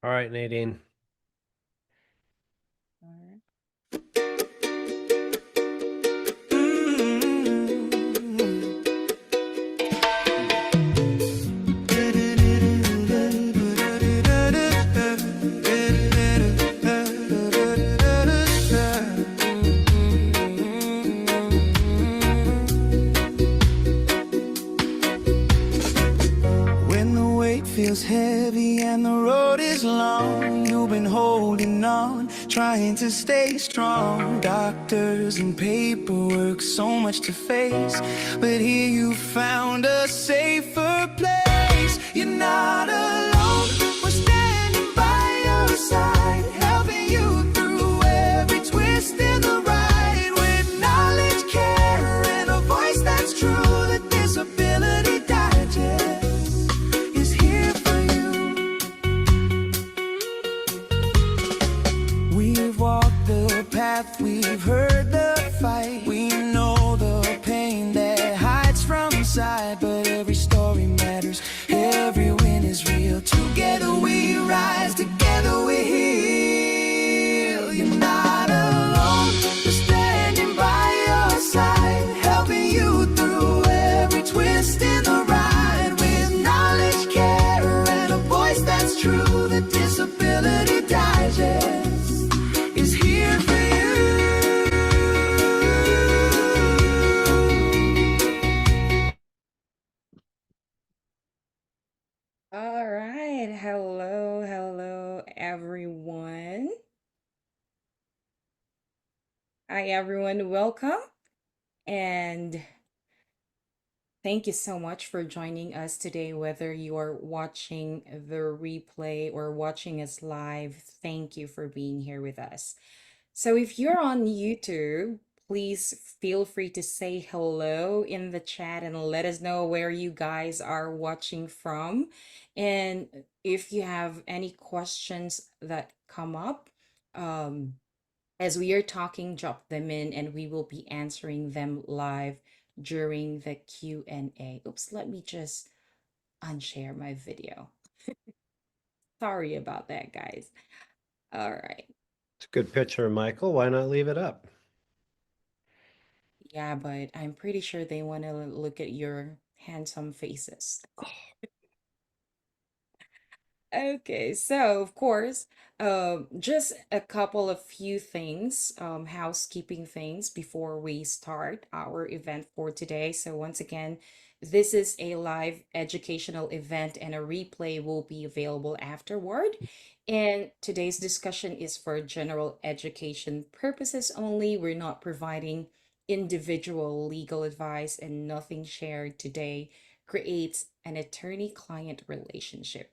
All right, Nadine. Alright. When the weight feels heavy and the road is long, you've been holding on, trying to stay strong. Doctors and paperwork, so much to face, but here you found a safer place. You're not alone, we're standing by your side, helping you through every twist in the ride. With knowledge, care, and a voice that's true, the Disability Digest is here for you. We've walked the path, we've heard the fight, we know the pain that hides from sight, but every story matters, every win is real. Together we rise, together we heal. You're not alone, we're standing by your side, helping you through every twist in the ride. With knowledge, care, and a voice that's true, the Disability Digest is here for you. All right. Hello, everyone. Hi, everyone. Welcome. And thank you so much for joining us today, whether you are watching the replay or watching us live. Thank you for being here with us. So if you're on YouTube, please feel free to say hello in the chat and let us know where you guys are watching from. And if you have any questions that come up, um, as we are talking, drop them in and we will be answering them live during the Q&A. Oops, let me just unshare my video. Sorry about that, guys. All right. It's a good picture, Michael. Why not leave it up? Yeah, but I'm pretty sure they want to look at your handsome faces. Okay, so of course, just a couple of few things, housekeeping things before we start our event for today. So once again, this is a live educational event and a replay will be available afterward. And today's discussion is for general education purposes only. We're not providing individual legal advice, and nothing shared today creates an attorney-client relationship.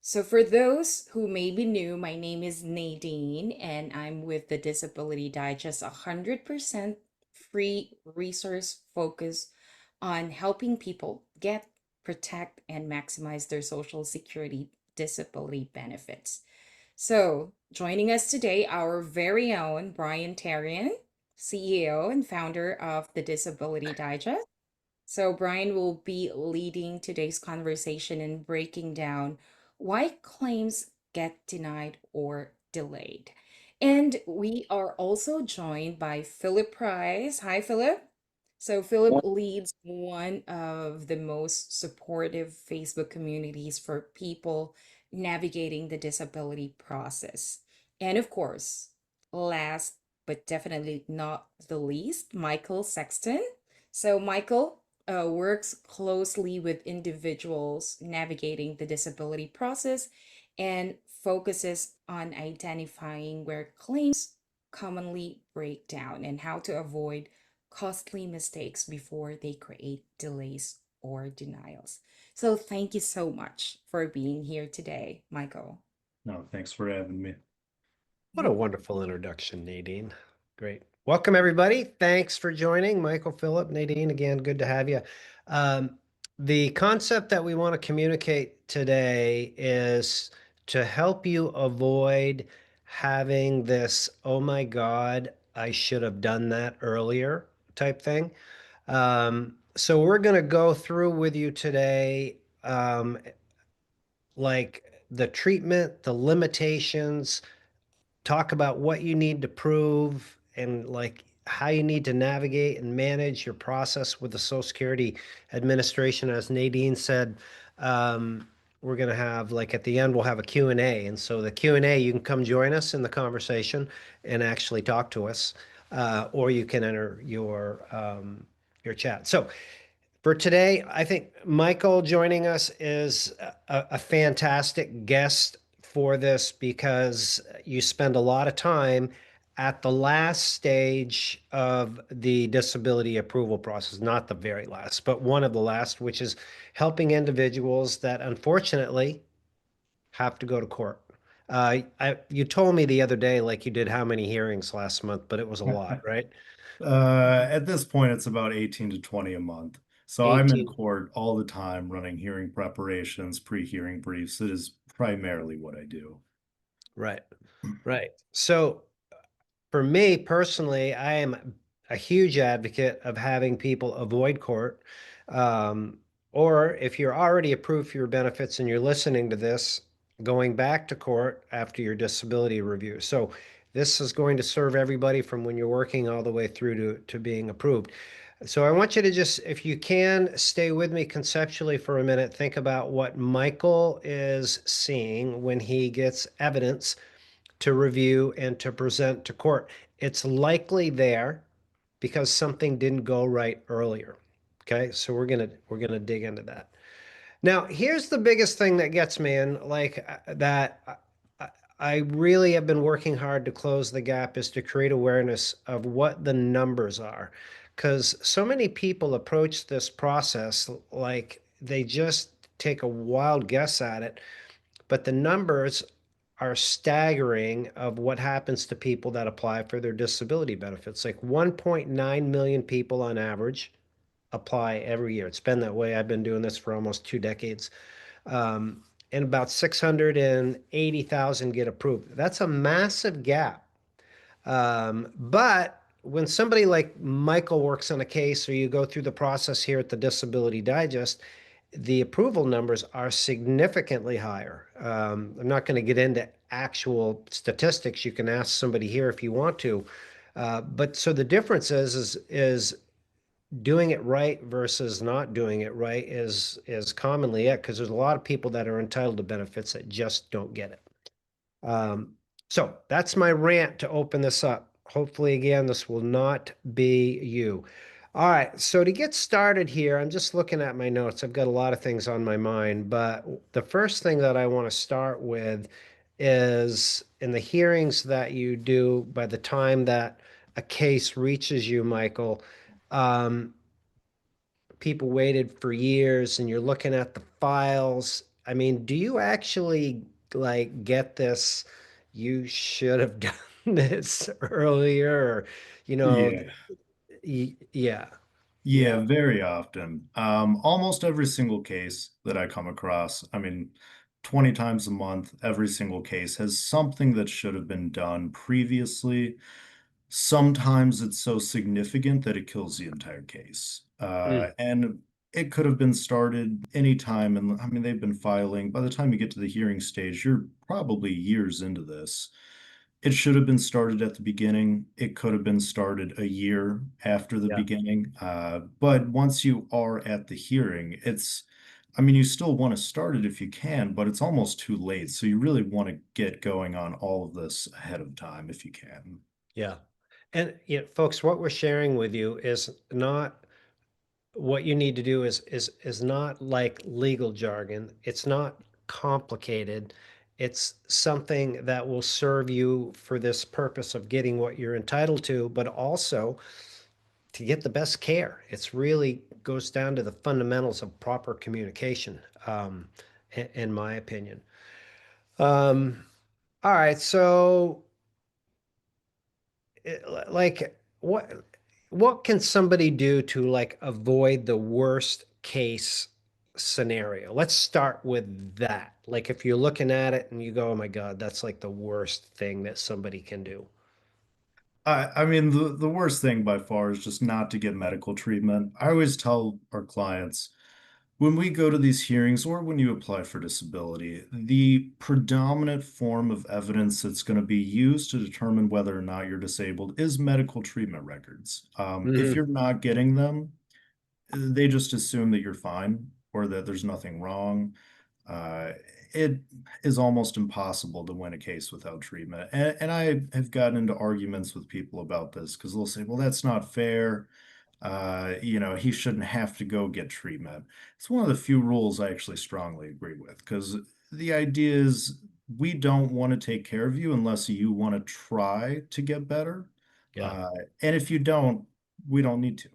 So, for those who may be new, my name is Nadine and I'm with the Disability Digest, 100% free resource focus on helping people get, protect, and maximize their Social Security disability benefits. So, joining us today, our very own Brian Tarian, CEO and founder of the Disability Digest. So, Brian will be leading today's conversation and breaking down why claims get denied or delayed. And we are also joined by Philip Price. Hi, Philip. So, Philip leads one of the most supportive Facebook communities for people navigating the disability process. And of course, last but definitely not the least, Michael Sexton. So, Michael works closely with individuals navigating the disability process and focuses on identifying where claims commonly break down and how to avoid costly mistakes before they create delays or denials. So, thank you so much for being here today, Michael. No, thanks for having me. What a wonderful introduction, Nadine. Great. Welcome, everybody. Thanks for joining. Michael, Philip, Nadine, again, good to have you. The concept that we want to communicate today is to help you avoid having this, oh my God, I should have done that earlier type thing. So we're going to go through with you today, like the treatment, the limitations, talk about what you need to prove and like how you need to navigate and manage your process with the Social Security Administration. As Nadine said, we're going to have like at the end, we'll have a Q&A. And so the Q&A, you can come join us in the conversation and actually talk to us, or you can enter your chat. So for today, I think Michael joining us is a fantastic guest for this because you spend a lot of time at the last stage of the disability approval process, not the very last, but one of the last, which is helping individuals that unfortunately have to go to court. You told me the other day, like you did how many hearings last month, but it was a lot, right? At this point, it's about 18 to 20 a month. So I'm in 18. court all the time running hearing preparations, pre-hearing briefs. It is primarily what I do. Right. Right. So for me personally, I am a huge advocate of having people avoid court. Um, or if you're already approved for your benefits and you're listening to this, going back to court after your disability review. So this is going to serve everybody from when you're working all the way through to being approved. So I want you to just, if you can, stay with me conceptually for a minute. Think about what Michael is seeing when he gets evidence to review and to present to court. It's likely there because something didn't go right earlier. Okay, so we're gonna dig into that. Now, here's the biggest thing that gets me, and like that, I really have been working hard to close the gap is to create awareness of what the numbers are, because so many people approach this process like they just take a wild guess at it, but the numbers are staggering of what happens to people that apply for their disability benefits. Like 1.9 million people on average apply every year. It's been that way. I've been doing this for almost 2 decades. And about 680,000 get approved. That's a massive gap. But when somebody like Michael works on a case or you go through the process here at the Disability Digest, the approval numbers are significantly higher. I'm not going to get into actual statistics. You can ask somebody here if you want to. But so the difference is doing it right versus not doing it right is commonly it, because there's a lot of people that are entitled to benefits that just don't get it. So that's my rant to open this up. Hopefully, again, this will not be you. All right, so to get started here, I'm just looking at my notes. I've got a lot of things on my mind, but the first thing that I want to start with is in the hearings that you do by the time that a case reaches you, Michael, um, people waited for years and you're looking at the files. I mean, do you actually like get this? You should have done this earlier, or, you know, Yeah. yeah, Yeah, yeah. very often. Almost every single case that I come across, I mean, 20 times a month, every single case has something that should have been done previously. Sometimes it's so significant that it kills the entire case. Mm, And it could have been started anytime. And I mean, they've been filing. By the time you get to the hearing stage, you're probably years into this. It should have been started at the beginning. It could have been started a year after the yeah. beginning. But once you are at the hearing, I mean, you still want to start it if you can, but it's almost too late. So you really want to get going on all of this ahead of time if you can. Yeah. And folks, what we're sharing with you is not what you need to do is not like legal jargon. It's not complicated. It's something that will serve you for this purpose of getting what you're entitled to, but also to get the best care. It's really goes down to the fundamentals of proper communication, in my opinion. Um, all right, so like what can somebody do to like avoid the worst case scenario? Let's start with that. Like if you're looking at it and you go, oh my God, that's like the worst thing that somebody can do. I mean, the worst thing by far is just not to get medical treatment. I always tell our clients, When we go to these hearings or when you apply for disability, the predominant form of evidence that's going to be used to determine whether or not you're disabled is medical treatment records. If Mhm. you're not getting them, they just assume that you're fine or that there's nothing wrong. Uh, it is almost impossible to win a case without treatment. And I have gotten into arguments with people about this because they'll say, well, that's not fair. He shouldn't have to go get treatment. It's one of the few rules I actually strongly agree with because the idea is we don't want to take care of you unless you want to try to get better. Yeah. Uh, and if you don't, we don't need to.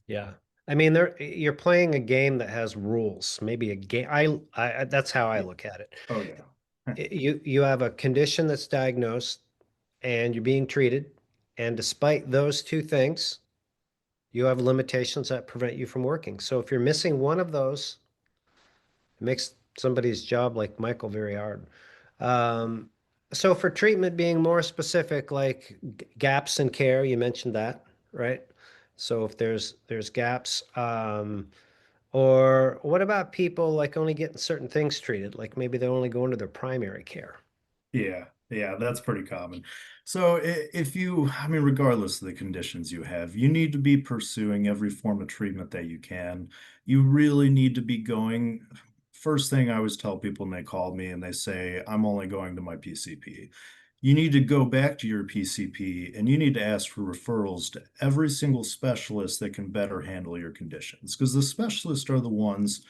Yeah. I mean, you're playing a game that has rules. Maybe a game. That's how I Yeah. look at it. Oh, yeah. You have a condition that's diagnosed and you're being treated, and despite those two things, you have limitations that prevent you from working. So if you're missing one of those, it makes somebody's job like Michael very hard. Um, so for treatment being more specific, like gaps in care, you mentioned that, right? So if there's gaps, or what about people like only getting certain things treated? Like maybe they're only going to their primary care. Yeah, that's pretty common. So if you, I mean, regardless of the conditions you have, you need to be pursuing every form of treatment that you can. You really need to be going. First thing I always tell people when they call me and they say, I'm only going to my PCP. You need to go back to your PCP and you need to ask for referrals to every single specialist that can better handle your conditions because the specialists are the ones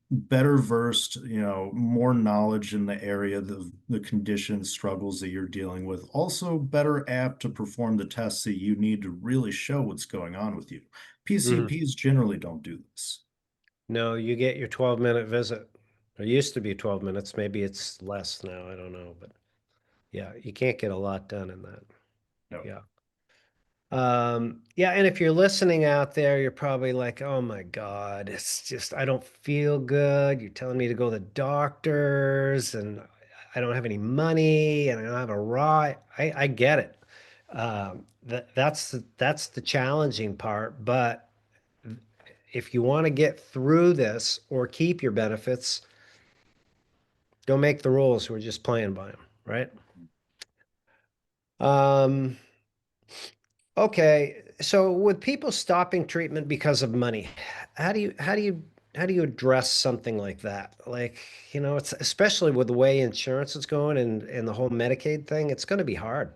better versed, more knowledge in the area, the condition struggles that you're dealing with, also better apt to perform the tests that you need to really show what's going on with you. Mhm. PCPs generally don't do this. No, you get your 12-minute visit. It used to be 12 minutes. Maybe it's less now. I don't know, but yeah, you can't get a lot done in that. No. Yeah. Yeah, and if you're listening out there, you're probably like, oh my God, it's just, I don't feel good. You're telling me to go to the doctors and I don't have any money and I don't have a ride. I get it. That's the challenging part. But if you want to get through this or keep your benefits, don't make the rules. We're just playing by them, right? Um, Okay, so with people stopping treatment because of money, how do you address something like that? Like, it's especially with the way insurance is going and the whole Medicaid thing, it's going to be hard.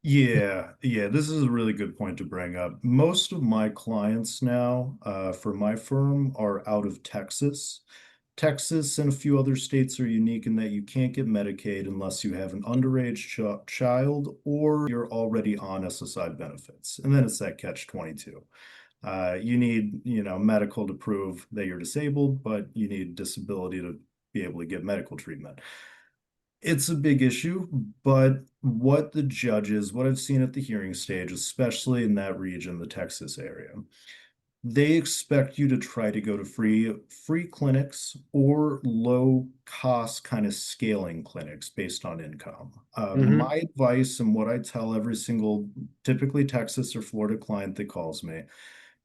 Yeah, this is a really good point to bring up. Most of my clients now, for my firm are out of Texas. Texas and a few other states are unique in that you can't get Medicaid unless you have an underage child or you're already on SSI benefits. And then it's that catch 22. You need, medical to prove that you're disabled, but you need disability to be able to get medical treatment. It's a big issue, but what I've seen at the hearing stage, especially in that region, the Texas area, they expect you to try to go to free clinics or low cost kind of scaling clinics based on income. Hmm. My advice and what I tell every single typically Texas or Florida client that calls me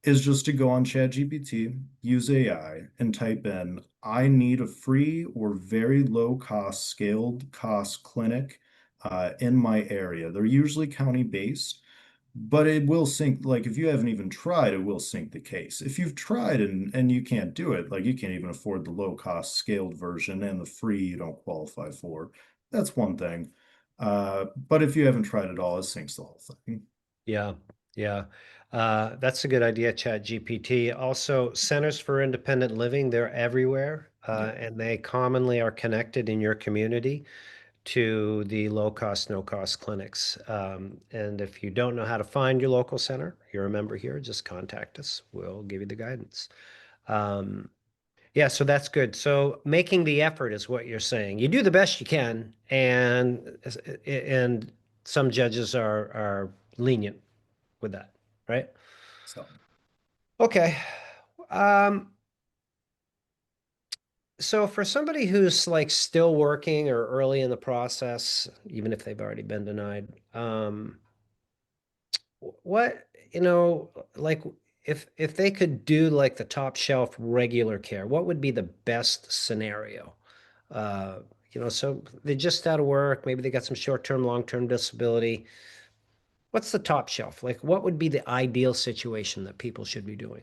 is just to go on ChatGPT, use AI, and type in, I need a free or very low cost scaled cost clinic in my area. They're usually county based, but it will sync. Like if you haven't even tried, it will sync the case. If you've tried and you can't do it, like you can't even afford the low cost scaled version and the free you don't qualify for, that's one thing. But if you haven't tried it all, it syncs the whole thing. Yeah, yeah. That's a good idea, Chat GPT. Also, Centers for Independent Living, they're everywhere, Yep. and they commonly are connected in your community to the low cost, no cost clinics. And if you don't know how to find your local center, you're a member here, just contact us. We'll give you the guidance. Um, yeah, so that's good. So making the effort is what you're saying. You do the best you can, and some judges are lenient with that, right? So. Okay. Um, so for somebody who's like still working or early in the process, even if they've already been denied, what, like if they could do like the top shelf regular care, what would be the best scenario? Uh, so they're just out of work, maybe they got some short-term, long-term disability. What's the top shelf? Like, what would be the ideal situation that people should be doing?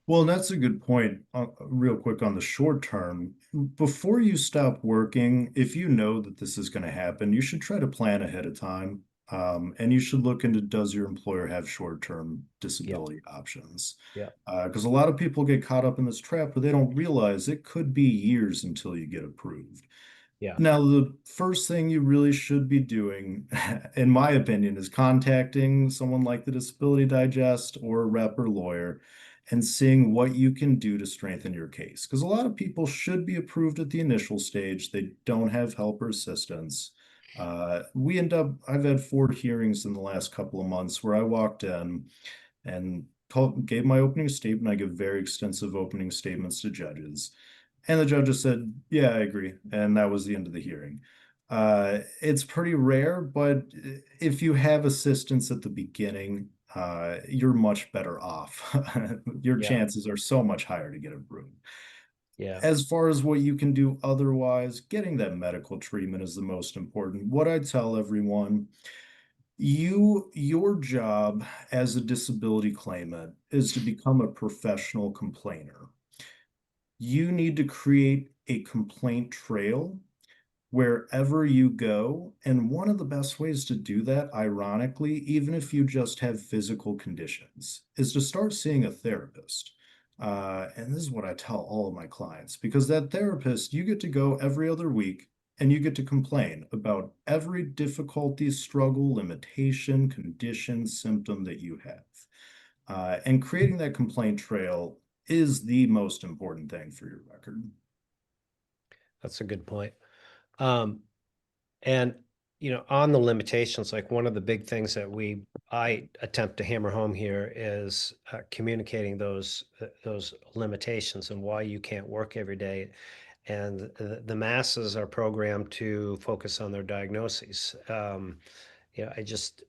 Well, that's a good point. Real quick on the short term, before you stop working, if you know that this is going to happen, you should try to plan ahead of time. And you should look into, does your employer have short-term Yeah, disability options? yeah, Because a lot of people get caught up in this trap where they don't realize it could be years until you get approved. yeah, Now, the first thing you really should be doing, in my opinion, is contacting someone like the Disability Digest or a rep or lawyer and seeing what you can do to strengthen your case. Because a lot of people should be approved at the initial stage. They don't have help or assistance. I've had 4 hearings in the last couple of months where I walked in and gave my opening statement. I give very extensive opening statements to judges. And the judge just said, yeah, I agree. And that was the end of the hearing. It's pretty rare, but if you have assistance at the beginning, you're much better off. Your yeah, chances are so much higher to get approved. yeah. As far as what you can do otherwise, getting that medical treatment is the most important. What I tell everyone, your job as a disability claimant is to become a professional complainer. You need to create a complaint trail wherever you go. And one of the best ways to do that, ironically, even if you just have physical conditions, is to start seeing a therapist. And this is what I tell all of my clients, because that therapist, you get to go every other week and you get to complain about every difficulty, struggle, limitation, condition, symptom that you have. And creating that complaint trail is the most important thing for your record. That's a good point. Um, and on the limitations, like one of the big things that I attempt to hammer home here is communicating those limitations and why you can't work every day. And the masses are programmed to focus on their diagnoses. I just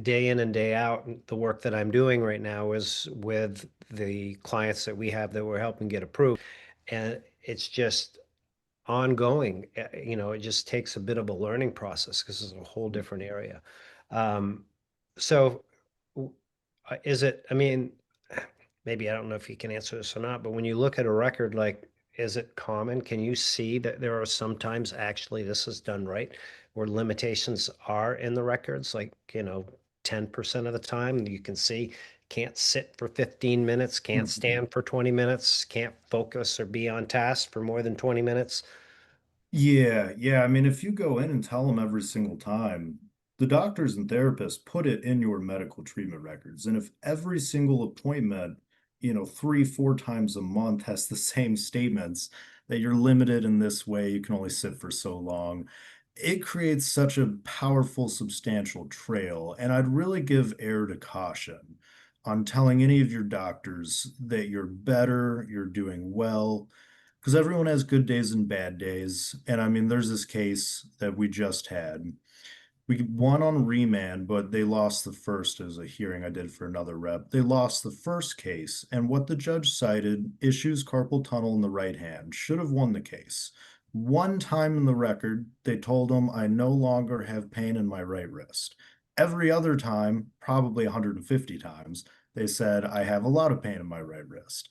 day in and day out, the work that I'm doing right now is with the clients that we have that we're helping get approved, and it's just ongoing. It just takes a bit of a learning process because it's a whole different area. Um, so is it, I mean, maybe I don't know if you can answer this or not, but when you look at a record, like, is it common? Can you see that there are sometimes actually this is done right, where limitations are in the records, like, 10% of the time you can see can't sit for 15 minutes, can't Mhm. stand for 20 minutes, can't focus or be on task for more than 20 minutes. Yeah, yeah. I mean, if you go in and tell them every single time, the doctors and therapists put it in your medical treatment records. And if every single appointment, 3, 4 times a month has the same statements that you're limited in this way, you can only sit for so long, it creates such a powerful, substantial trail. And I'd really give air to caution on telling any of your doctors that you're better, you're doing well, because everyone has good days and bad days. And I mean, there's this case that we just had. We won on remand, but they lost the first as a hearing I did for another rep. They lost the first case, and what the judge cited, issues carpal tunnel in the right hand, should have won the case. One time in the record, they told him I no longer have pain in my right wrist. Every other time, probably 150 times, they said I have a lot of pain in my right wrist.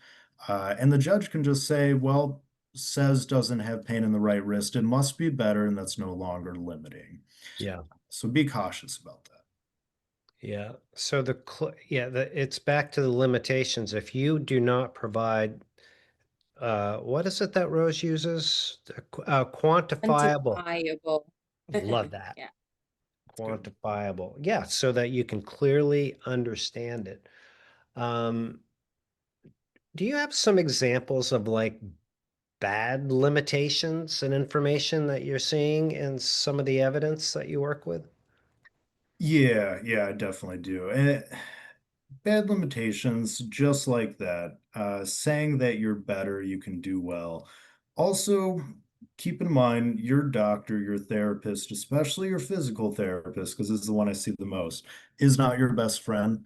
And the judge can just say, well, says doesn't have pain in the right wrist. It must be better, and that's no longer limiting. Yeah. So be cautious about that. Yeah. So it's back to the limitations. If you do not provide, what is it that Rose uses? Quantifiable. Quantifiable. Love that. Yeah. It's good. Quantifiable. Yeah. So that you can clearly understand it. Um, do you have some examples of like bad limitations and information that you're seeing in some of the evidence that you work with? Yeah, yeah, I definitely do. And bad limitations, just like that. Saying that you're better, you can do well. Also, keep in mind your doctor, your therapist, especially your physical therapist, because this is the one I see the most, is not your best friend.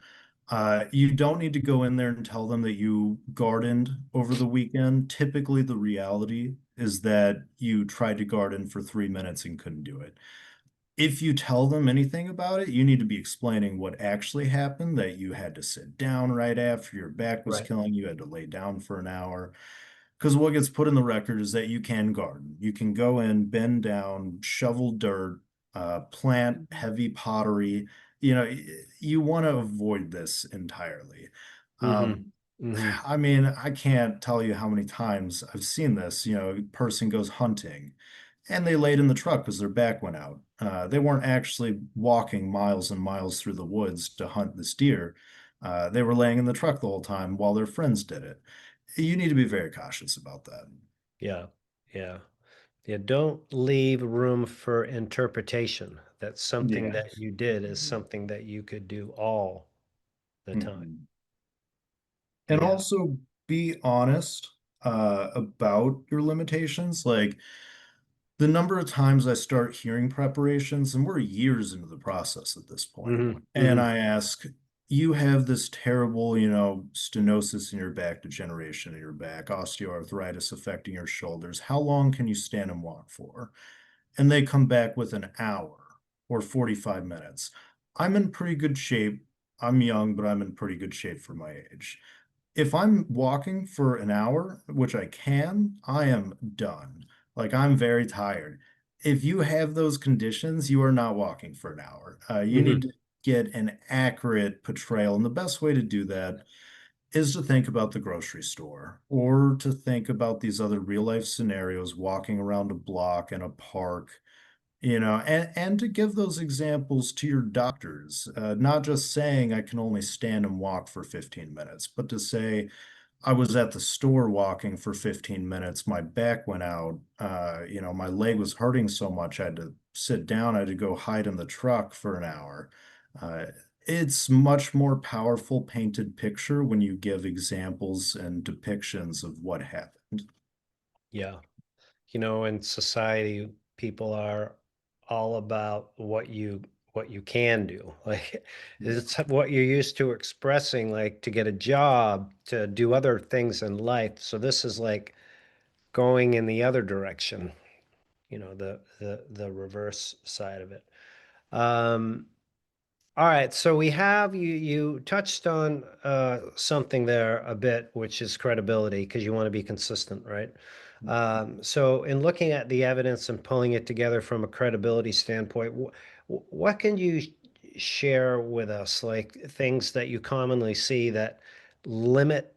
You don't need to go in there and tell them that you gardened over the weekend. Typically, the reality is that you tried to garden for 3 minutes and couldn't do it. If you tell them anything about it, you need to be explaining what actually happened, that you had to sit down right after your back was Right. killing you, had to lay down for an hour. Because what gets put in the record is that you can garden. You can go in, bend down, shovel dirt, plant Mhm. heavy pottery. You want to avoid this entirely. Mm-hmm. Um, Mm-hmm. I mean, I can't tell you how many times I've seen this. A person goes hunting and they laid in the truck because their back went out. They weren't actually walking miles and miles through the woods to hunt this deer. They were laying in the truck the whole time while their friends did it. You need to be very cautious about that. Yeah. Yeah. Yeah. Don't leave room for interpretation that something Yeah. that you did is Mhm. something that you could do all the time. Mhm. And Yeah. also be honest about your limitations. Like the number of times I start hearing preparations, and we're years into the process at this point, Mm-hmm. and Mm-hmm. I ask, you have this terrible, stenosis in your back, degeneration in your back, osteoarthritis affecting your shoulders. How long can you stand and walk for? And they come back with an hour or 45 minutes. I'm in pretty good shape. I'm young, but I'm in pretty good shape for my age. If I'm walking for an hour, which I can, I am done. Like I'm very tired. If you have those conditions, you are not walking for an hour. You need Mm-hmm. to get an accurate portrayal. And the best way to do that is to think about the grocery store or to think about these other real life scenarios, walking around a block in a park, and to give those examples to your doctors, not just saying I can only stand and walk for 15 minutes, but to say I was at the store walking for 15 minutes, my back went out, my leg was hurting so much I had to sit down, I had to go hide in the truck for an hour. Uh, it's much more powerful painted picture when you give examples and depictions of what happened. Yeah. In society, people are all about what you can do. Like Yeah. it's what you're used to expressing, like to get a job, to do other things in life. So this is like going in the other direction, the reverse side of it. Um, all right, so you touched on something there a bit, which is credibility, because you want to be consistent, right? So in looking at the evidence and pulling it together from a credibility standpoint, what can you share with us, like things that you commonly see that limit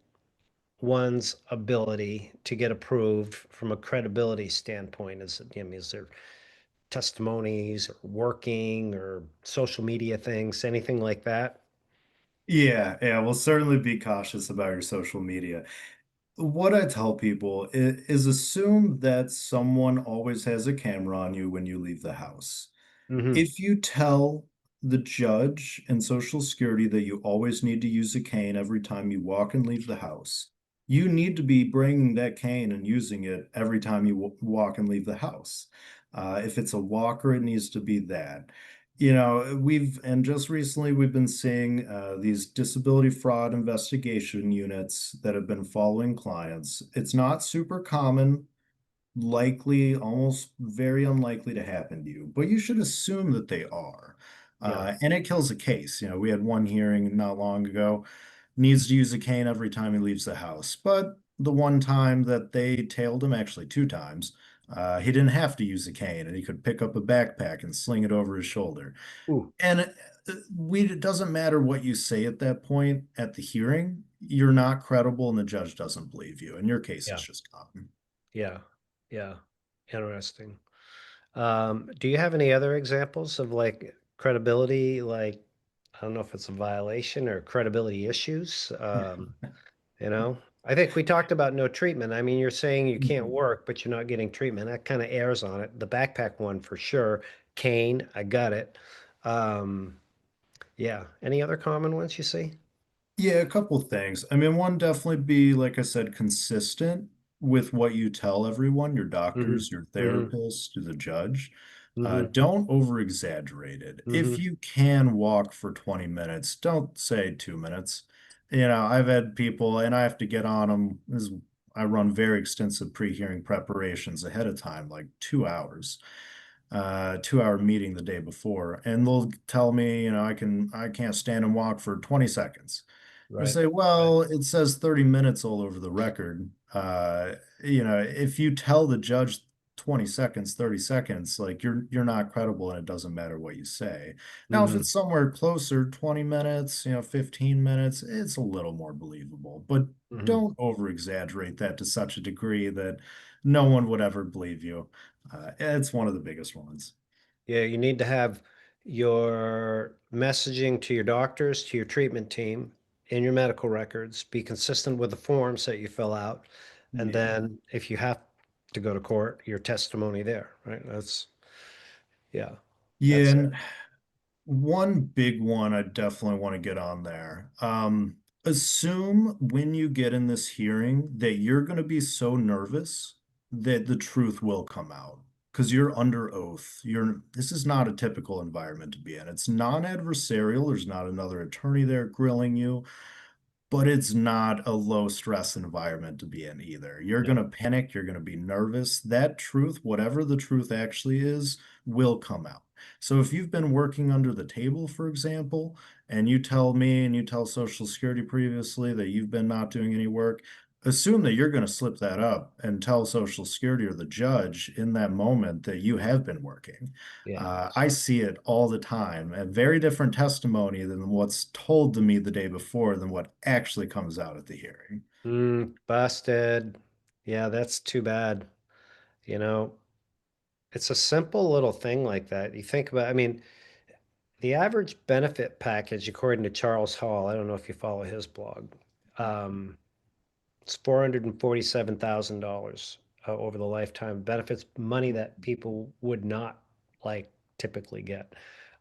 one's ability to get approved from a credibility standpoint? Is there testimonies or working or social media things, anything like that? Yeah, yeah, we'll certainly be cautious about your social media. What I tell people is assume that someone always has a camera on you when you leave the house. Mm-hmm. If you tell the judge and Social Security that you always need to use a cane every time you walk and leave the house, you need to be bringing that cane and using it every time you walk and leave the house. If it's a walker, it needs to be that. And just recently we've been seeing these disability fraud investigation units that have been following clients. It's not super common, likely, almost very unlikely to happen to you, but you should assume that they are. Yeah. And it kills a case. We had one hearing not long ago, needs to use a cane every time he leaves the house. But the one time that they tailed him, actually two times, he didn't have to use a cane and he could pick up a backpack and sling it over his shoulder. Ooh. And it doesn't matter what you say at that point at the hearing, you're not credible and the judge doesn't believe you. And your case is Yeah. just common. Yeah. Yeah. Interesting. Do you have any other examples of like credibility, like I don't know if it's a violation or credibility issues? I think we talked about no treatment. I mean, you're saying you can't Mhm. work, but you're not getting treatment. That kind of airs on it. The backpack one for sure. Cane, I got it. Um, yeah. Any other common ones you see? Yeah, a couple things. I mean, one, definitely be, like I said, consistent with what you tell everyone, your Mm-hmm. doctors, your Mm-hmm. therapist, to the judge. Mm-hmm. Don't over exaggerate it. If Mm-hmm. you can walk for 20 minutes, don't say 2 minutes. I've had people, and I have to get on them. I run very extensive pre-hearing preparations ahead of time, like 2 hours, 2 hour meeting the day before, and they'll tell me, I can't stand and walk for 20 seconds. I Right. say, Right. well, it says 30 minutes all over the record. If you tell the judge 20 seconds, 30 seconds, like you're not credible and it doesn't matter what you say. Now, if Mm-hmm. it's somewhere closer, 20 minutes, 15 minutes, it's a little more believable. But Mm-hmm. don't over exaggerate that to such a degree that no one would ever believe you. It's one of the biggest ones. Yeah, you need to have your messaging to your doctors, to your treatment team, in your medical records, be consistent with the forms that you fill out. And Yeah. then if you have to go to court, your testimony there, right? Yeah, Yeah, that's it. and one big one I definitely want to get on there. Assume when you get in this hearing that you're going to be so nervous that the truth will come out because you're under oath. This is not a typical environment to be in. It's non-adversarial. There's not another attorney there grilling you, but it's not a low stress environment to be in either. You're Yeah. going to panic, you're going to be nervous. That truth, whatever the truth actually is, will come out. So if you've been working under the table, for example, and you tell me and you tell Social Security previously that you've been not doing any work, assume that you're going to slip that up and tell Social Security or the judge in that moment that you have been working. Yeah. I see it all the time, a very different testimony than what's told to me the day before than what actually comes out at the hearing. Busted. Yeah, that's too bad. You know, it's a simple little thing like that. You think about, I mean, the average benefit package, according to Charles Hall, I don't know if you follow his blog, um, it's $447,000 over the lifetime benefits, money that people would not like typically get.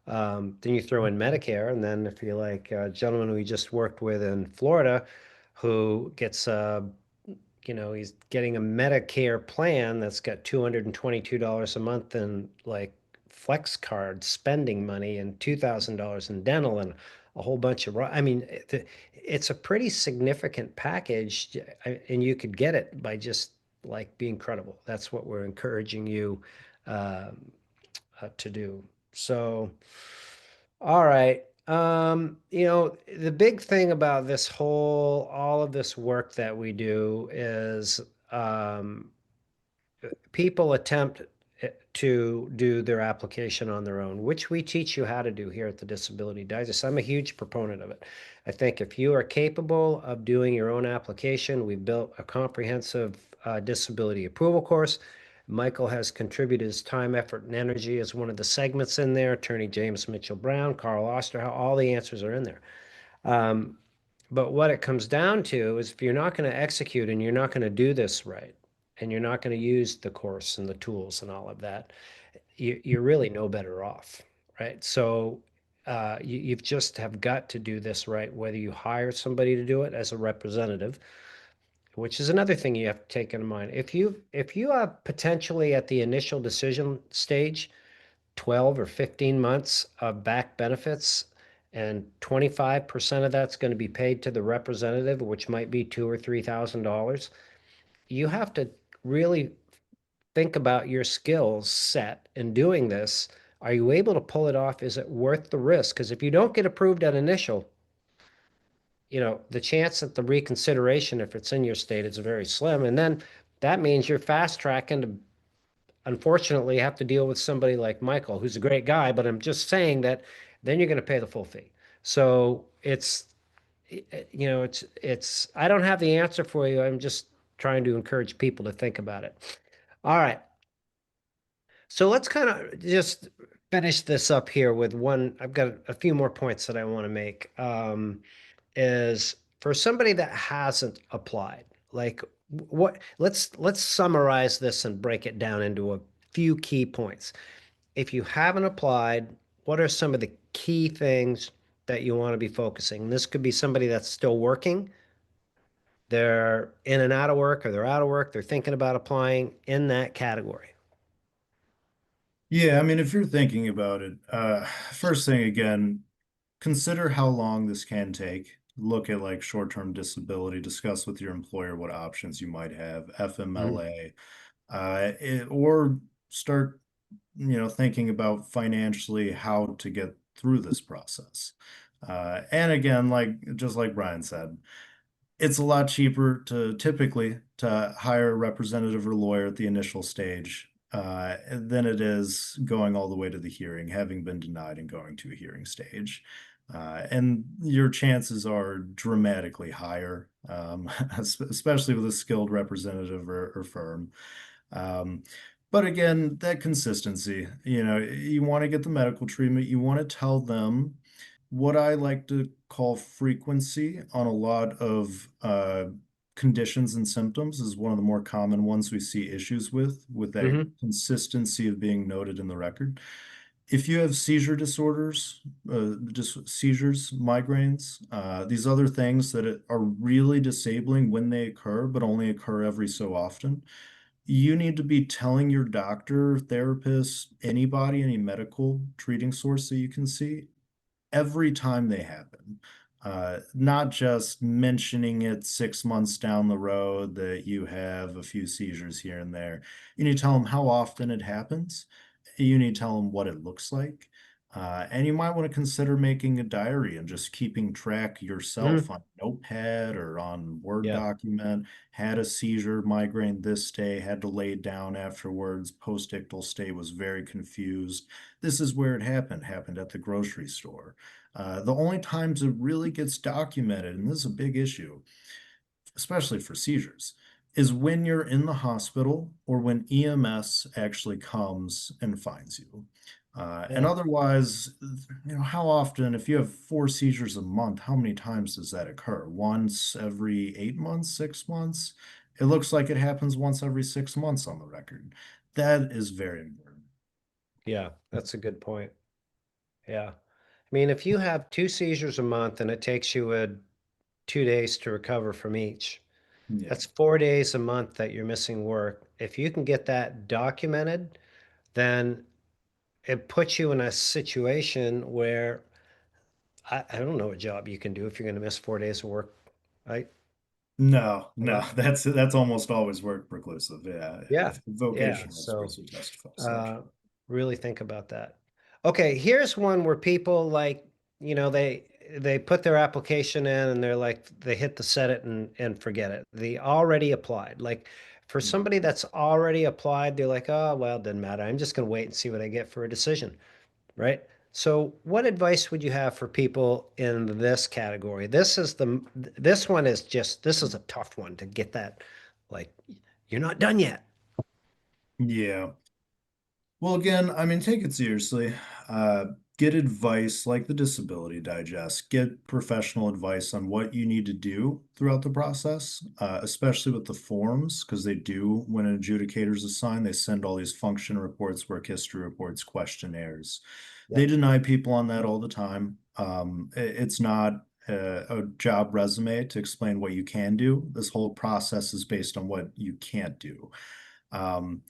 Then you throw in Medicare, and then if you like a gentleman we just worked with in Florida who gets he's getting a Medicare plan that's got $222 a month in like flex card spending money and $2,000 in dental and a whole bunch of, I mean, it's a pretty significant package and you could get it by just like being credible. That's what we're encouraging you um, to do. So, all right. The big thing about all of this work that we do is um, people attempt to do their application on their own, which we teach you how to do here at the Disability Digest. I'm a huge proponent of it. I think if you are capable of doing your own application, we've built a comprehensive disability approval course. Michael has contributed his time, effort, and energy as one of the segments in there. Attorney James Mitchell Brown, Carl Osterhout, all the answers are in there. Um, but what it comes down to is if you're not going to execute and you're not going to do this right, and you're not going to use the course and the tools and all of that, you're really no better off, right? So you've just have got to do this right, whether you hire somebody to do it as a representative, which is another thing you have to take into mind. If you are potentially at the initial decision stage, 12 or 15 months of back benefits, and 25% of that's going to be paid to the representative, which might be $2,000 or $3,000. You have to really think about your skills set in doing this. Are you able to pull it off? Is it worth the risk? Because if you don't get approved at initial, the chance at the reconsideration, if it's in your state, is very slim. And then that means you're fast tracking to unfortunately have to deal with somebody like Michael, who's a great guy, but I'm just saying that then you're going to pay the full fee. So it's I don't have the answer for you. I'm just trying to encourage people to think about it. All right. So let's kind of just finish this up here with one. I've got a few more points that I want to make. Is for somebody that hasn't applied, like let's summarize this and break it down into a few key points. If you haven't applied, what are some of the key things that you want to be focusing? This could be somebody that's still working, they're in and out of work, or they're out of work, they're thinking about applying in that category. Yeah, I mean, if you're thinking about it, first thing again, consider how long this can take. Look at like short-term disability, discuss with your employer what options you might have, Mhm. FMLA, or start, thinking about financially how to get through this process. And again, like just like Brian said, it's a lot cheaper to typically to hire a representative or lawyer at the initial stage than it is going all the way to the hearing, having been denied and going to a hearing stage. And your chances are dramatically higher, especially with a skilled representative or firm. Um, but again, that consistency, you want to get the medical treatment, you want to tell them what I like to call frequency on a lot of conditions and symptoms is one of the more common ones we see issues with that Mhm. consistency of being noted in the record. If you have seizure disorders, just seizures, migraines, these other things that are really disabling when they occur, but only occur every so often, you need to be telling your doctor, therapist, anybody, any medical treating source that you can see every time they happen. Not just mentioning it 6 months down the road that you have a few seizures here and there. You need to tell them how often it happens. You need to tell them what it looks like. And you might want to consider making a diary and just keeping track yourself Mhm. on Notepad or on Word Yeah. document. Had a seizure, migraine this day, had to lay down afterwards. Post-ictal state, was very confused. This is where it happened at the grocery store. The only times it really gets documented, and this is a big issue, especially for seizures, is when you're in the hospital or when EMS actually comes and finds you. And Yeah. otherwise, how often, if you have 4 seizures a month, how many times does that occur? Once every 8 months, 6 months? It looks like it happens once every 6 months on the record. That is very important. Yeah. That's a good point. Yeah. I mean, if you have two seizures a month and it takes you 2 days to recover from each, Yeah. that's 4 days a month that you're missing work. If you can get that documented, then it puts you in a situation where I don't know what job you can do if you're going to miss 4 days of work. I, No, I no, don't, that's almost always work preclusive. Yeah, yeah. if Yeah. vocational So, experts would testify as such. uh, really think about that. Okay. Here's one where people like, they put their application in and they're like, they hit the set it and forget it. They already applied. Like for Mhm. somebody that's already applied, they're like, oh, well, it doesn't matter. I'm just going to wait and see what I get for a decision. Right? So, what advice would you have for people in this category? This one is just this is a tough one to get that like you're not done yet. Yeah. Well, again, I mean, take it seriously. Uh, get advice like the Disability Digest. Get professional advice on what you need to do throughout the process, especially with the forms, because they do, when an adjudicator is assigned, they send all these function reports, work history reports, questionnaires. They Yep. deny people on that all the time. It's not a job resume to explain what you can do. This whole process is based on what you can't do. Um,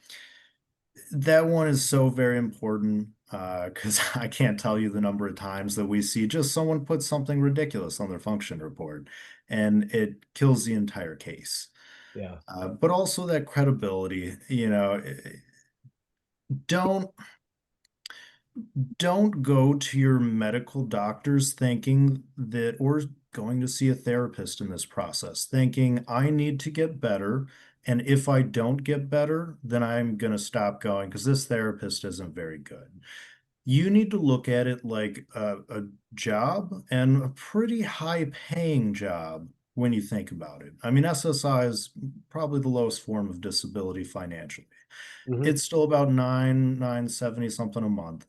that one is so very important because I can't tell you the number of times that we see just someone put something ridiculous on their function report and it kills the entire case. Yeah. But also that credibility, don't don't go to your medical doctors thinking that, or going to see a therapist in this process, thinking I need to get better. And if I don't get better, then I'm going to stop going because this therapist isn't very good. You need to look at it like a job and a pretty high paying job when you think about it. I mean, SSI is probably the lowest form of disability financially. Hmm. It's still about 970 something a month.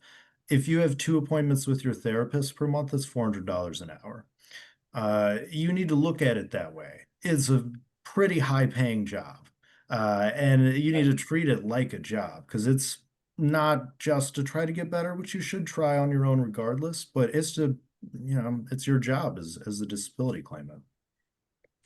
If you have 2 appointments with your therapist per month, that's $400 an hour. You need to look at it that way. It's a pretty high paying job. And you need to treat it like a job because it's not just to try to get better, which you should try on your own regardless, but it's to, it's your job as a disability claimant.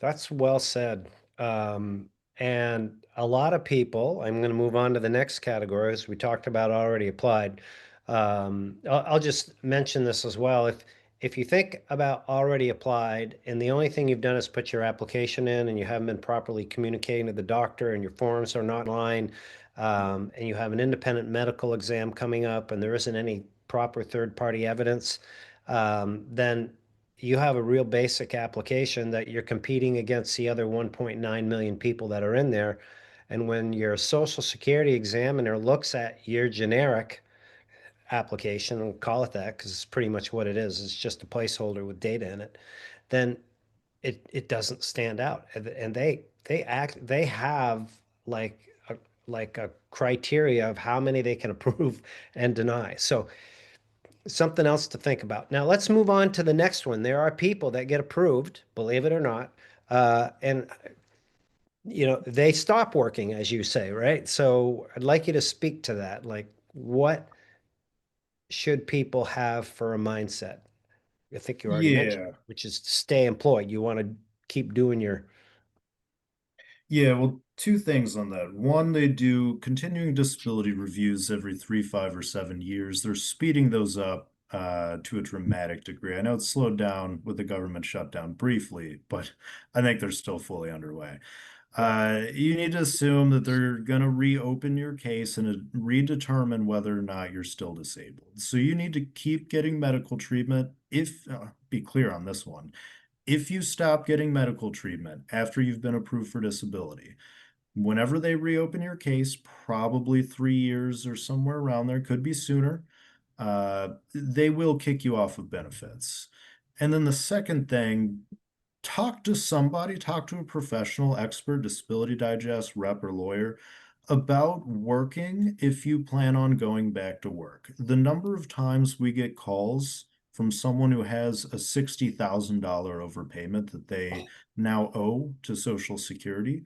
That's well said. And a lot of people, I'm going to move on to the next category as we talked about already applied. I'll just mention this as well. If you think about already applied and the only thing you've done is put your application in and you haven't been properly communicating to the doctor and your forms are not in line, and you have an independent medical exam coming up and there isn't any proper third-party evidence, then you have a real basic application that you're competing against the other 1.9 million people that are in there. And when your Social Security examiner looks at your generic application, and call it that because it's pretty much what it is, it's just a placeholder with data in it, then it doesn't stand out. And they have like a criteria of how many they can approve and deny. So something else to think about. Now let's move on to the next one. There are people that get approved, believe it or not, and they stop working, as you say, right? So I'd like you to speak to that. Like, what should people have for a mindset? I think you already mentioned, Yeah. which is to stay employed. You want to keep doing your. Yeah, well, two things on that. One, they do continuing disability reviews every 3, 5, or 7 years. They're speeding those up to a dramatic degree. I know it's slowed down with the government shutdown briefly, but I think they're still fully underway. Yeah. You need to assume that they're going to reopen your case and redetermine whether or not you're still disabled. So you need to keep getting medical treatment. Be clear on this one, if you stop getting medical treatment after you've been approved for disability, whenever they reopen your case, probably 3 years or somewhere around there, could be sooner, they will kick you off of benefits. And then the second thing, talk to somebody, talk to a professional, expert, Disability Digest, rep, or lawyer about working if you plan on going back to work. The number of times we get calls from someone who has a $60,000 overpayment that they now owe to Social Security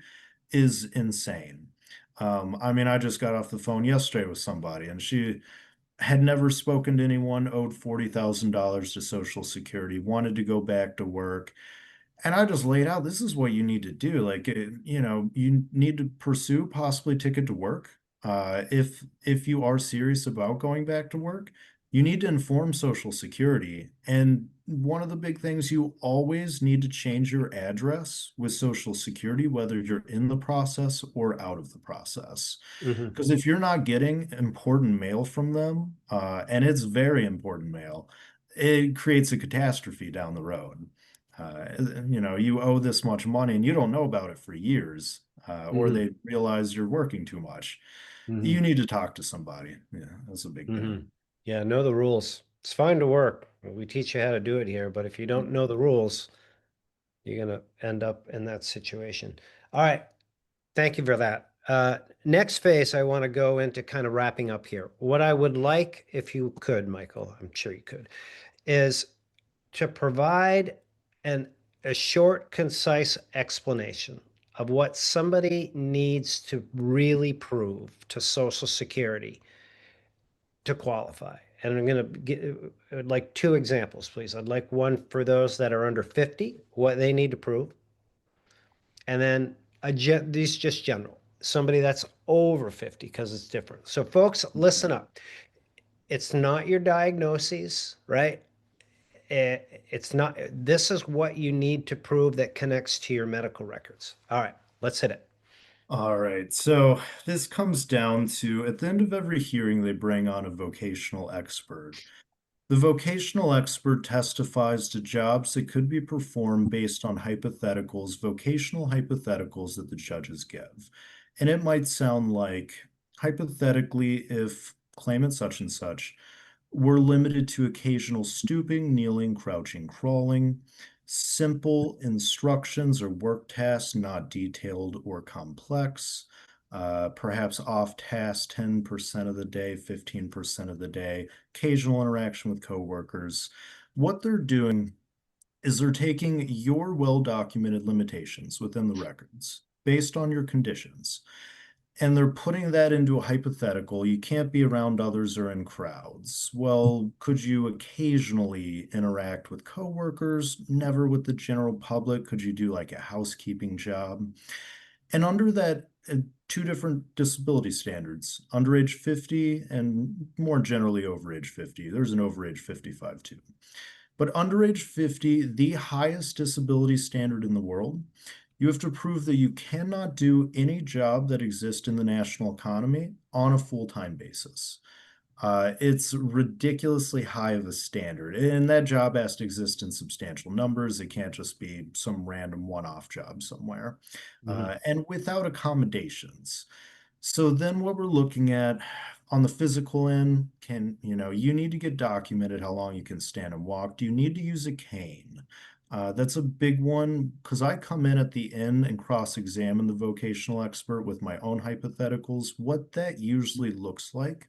is insane. I mean, I just got off the phone yesterday with somebody, and she had never spoken to anyone, owed $40,000 to Social Security, wanted to go back to work. And I just laid out, this is what you need to do. Like, you need to pursue possibly ticket to work. If you are serious about going back to work, you need to inform Social Security. And one of the big things, you always need to change your address with Social Security, whether you're in the process or out of the process. Mhm. Because if you're not getting important mail from them, and it's very important mail, it creates a catastrophe down the road. You owe this much money and you don't know about it for years, or Mhm. they realize you're working too much. You Mhm. need to talk to somebody. Yeah, that's a big deal. Mhm. Yeah, know the rules. It's fine to work. We teach you how to do it here, but if you don't know the rules, you're gonna end up in that situation. All right. Thank you for that. Next phase, I want to go into kind of wrapping up here. What I would like, if you could, Michael, I'm sure you could, is to provide an a short, concise explanation of what somebody needs to really prove to Social Security to qualify. And I'm going to get like two examples, please. I'd like one for those that are under 50, what they need to prove, and then these just general. Somebody that's over 50 because it's different. So folks, listen up. It's not your diagnoses, right? It's not, this is what you need to prove that connects to your medical records. All right, let's hit it. All right, so this comes down to at the end of every hearing, they bring on a vocational expert. The vocational expert testifies to jobs that could be performed based on hypotheticals, vocational hypotheticals that the judges give. And it might sound like, hypothetically, if claimant such and such were limited to occasional stooping, kneeling, crouching, crawling, simple instructions or work tasks, not detailed or complex, perhaps off task 10% of the day, 15% of the day, occasional interaction with coworkers. What they're doing is they're taking your well-documented limitations within the records based on your conditions, and they're putting that into a hypothetical. You can't be around others or in crowds. Well, could you occasionally interact with coworkers, never with the general public? Could you do like a housekeeping job? And under that two different disability standards, under age 50 and more generally over age 50. There's an over age 55 too. But under age 50, the highest disability standard in the world, you have to prove that you cannot do any job that exists in the national economy on a full-time basis. It's ridiculously high of a standard, and that job has to exist in substantial numbers. It can't just be some random one-off job somewhere, and without accommodations. So then what we're looking at on the physical end, you need to get documented how long you can stand and walk. Do you need to use a cane? That's a big one because I come in at the end and cross-examine the vocational expert with my own hypotheticals. What that usually looks like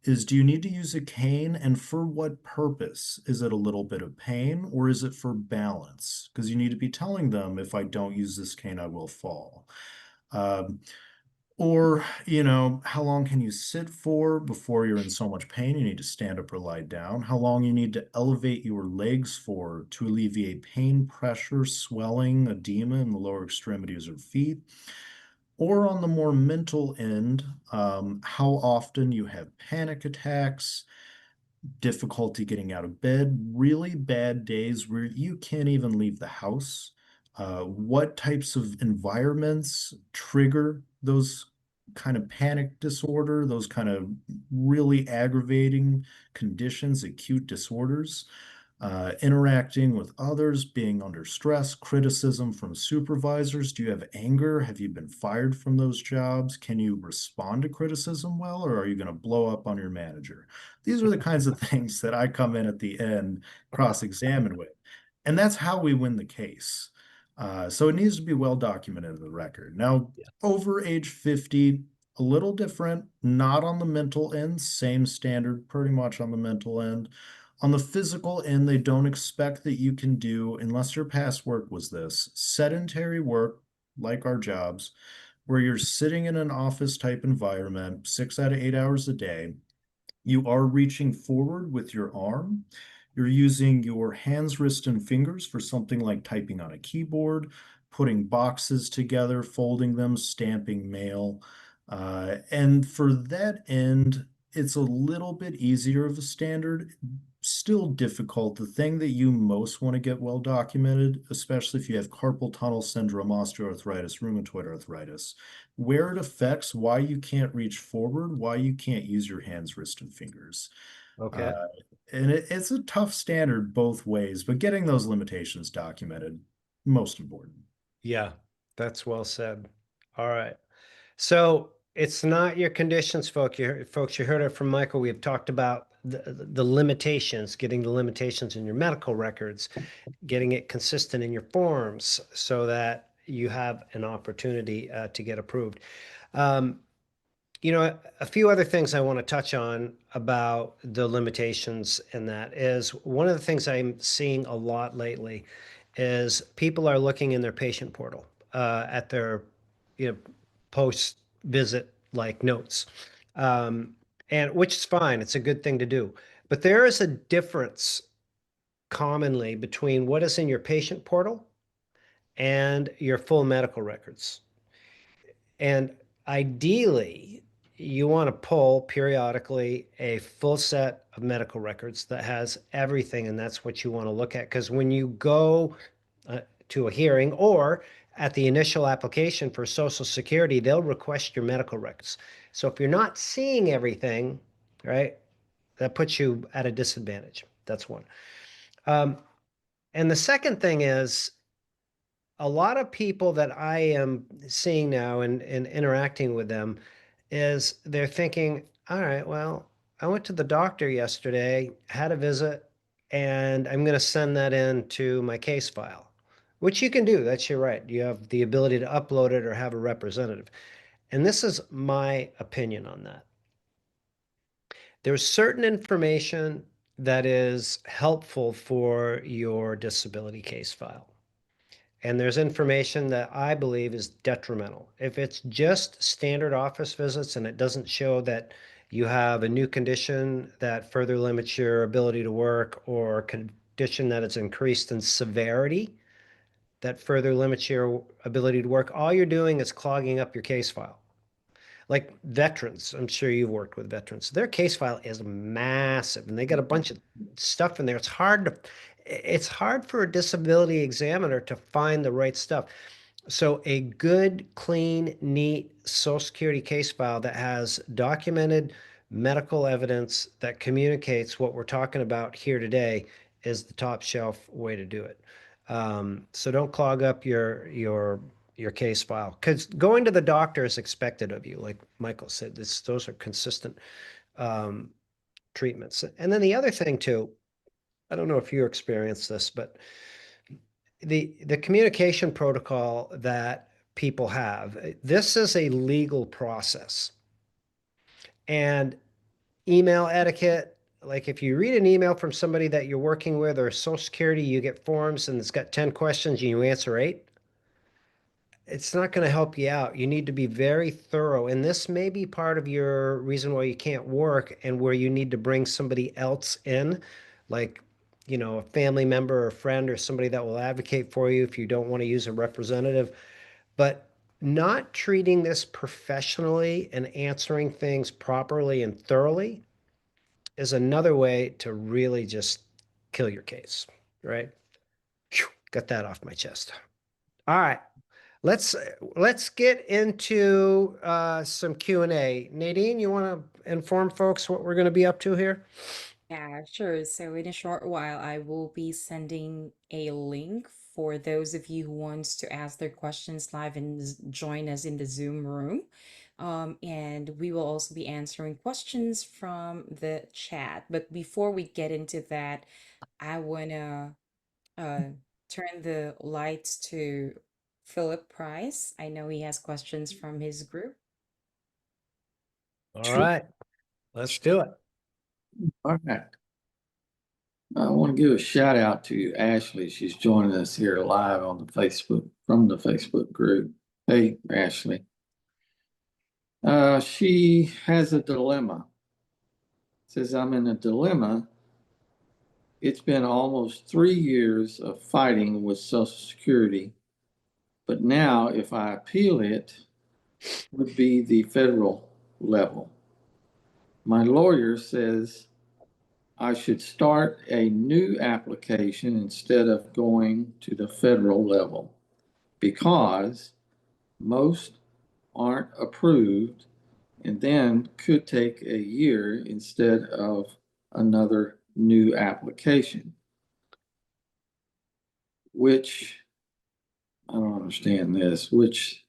is, do you need to use a cane, and for what purpose? Is it a little bit of pain, or is it for balance? Because you need to be telling them, if I don't use this cane, I will fall. Um, or, how long can you sit for before you're in so much pain you need to stand up or lie down? How long you need to elevate your legs for to alleviate pain, pressure, swelling, edema in the lower extremities or feet? Or on the more mental end, how often you have panic attacks, difficulty getting out of bed, really bad days where you can't even leave the house. What types of environments trigger those kind of panic disorder, those kind of really aggravating conditions, acute disorders? Interacting with others, being under stress, criticism from supervisors. Do you have anger? Have you been fired from those jobs? Can you respond to criticism well, or are you going to blow up on your manager? These are the kinds of things that I come in at the end, cross-examine with. And that's how we win the case. So it needs to be well documented in the record. Now, over age 50, a little different, not on the mental end, same standard, pretty much on the mental end. On the physical end, they don't expect that you can do, unless your past work was this, sedentary work, like our jobs, where you're sitting in an office type environment 6 out of 8 hours a day. You are reaching forward with your arm. You're using your hands, wrist, and fingers for something like typing on a keyboard, putting boxes together, folding them, stamping mail. And for that end, it's a little bit easier of a standard, still difficult. The thing that you most want to get well documented, especially if you have carpal tunnel syndrome, osteoarthritis, rheumatoid arthritis, where it affects why you can't reach forward, why you can't use your hands, wrist, and fingers. Okay. Uh, and it's a tough standard both ways, but getting those limitations documented, most important. Yeah, that's well said. All right. So it's not your conditions, folks. You heard it from Michael. We've talked about the limitations, getting the limitations in your medical records, getting it consistent in your forms so that you have an opportunity to get approved. A few other things I want to touch on about the limitations in that is one of the things I'm seeing a lot lately is people are looking in their patient portal at their post visit like notes, and which is fine. It's a good thing to do, but there is a difference commonly between what is in your patient portal and your full medical records. And ideally, you want to pull periodically a full set of medical records that has everything, and that's what you want to look at. Because when you go to a hearing or at the initial application for Social Security, they'll request your medical records. So if you're not seeing everything, right, that puts you at a disadvantage. That's one. And the second thing is, a lot of people that I am seeing now and interacting with them is they're thinking, all right, well, I went to the doctor yesterday, had a visit, and I'm going to send that in to my case file, which you can do. That's your right. You have the ability to upload it or have a representative. And this is my opinion on that. There's certain information that is helpful for your disability case file. And there's information that I believe is detrimental. If it's just standard office visits and it doesn't show that you have a new condition that further limits your ability to work or a condition that is increased in severity, that further limits your ability to work, all you're doing is clogging up your case file. Like veterans, I'm sure you've worked with veterans. Their case file is massive and they got a bunch of stuff in there. It's hard for a disability examiner to find the right stuff. So a good, clean, neat Social Security case file that has documented medical evidence that communicates what we're talking about here today is the top shelf way to do it. So don't clog up your case file because going to the doctor is expected of you. Like Michael said, those are consistent treatments. And then the other thing too, I don't know if you experienced this, but the communication protocol that people have, this is a legal process. And email etiquette, like if you read an email from somebody that you're working with or Social Security, you get forms and it's got 10 questions and you answer 8. It's not going to help you out. You need to be very thorough. And this may be part of your reason why you can't work and where you need to bring somebody else in, like, a family member or a friend or somebody that will advocate for you if you don't want to use a representative. But not treating this professionally and answering things properly and thoroughly is another way to really just kill your case, right? Phew, got that off my chest. All right. Let's get into some Q&A. Nadine, you want to inform folks what we're going to be up to here? Yeah, sure. So in a short while, I will be sending a link for those of you who wants to ask their questions live and join us in the Zoom room. And we will also be answering questions from the chat. But before we get into that, I wanna uh, turn the lights to Philip Price. I know he has questions from his group. All right, let's do it. All right. I want to give a shout out to Ashley. She's joining us here live on the Facebook from the Facebook group. Hey, Ashley. She has a dilemma. Says, I'm in a dilemma. It's been almost 3 years of fighting with Social Security, but now if I appeal it, would be the federal level. My lawyer says I should start a new application instead of going to the federal level because most aren't approved and then could take a year instead of another new application, which I don't understand this, which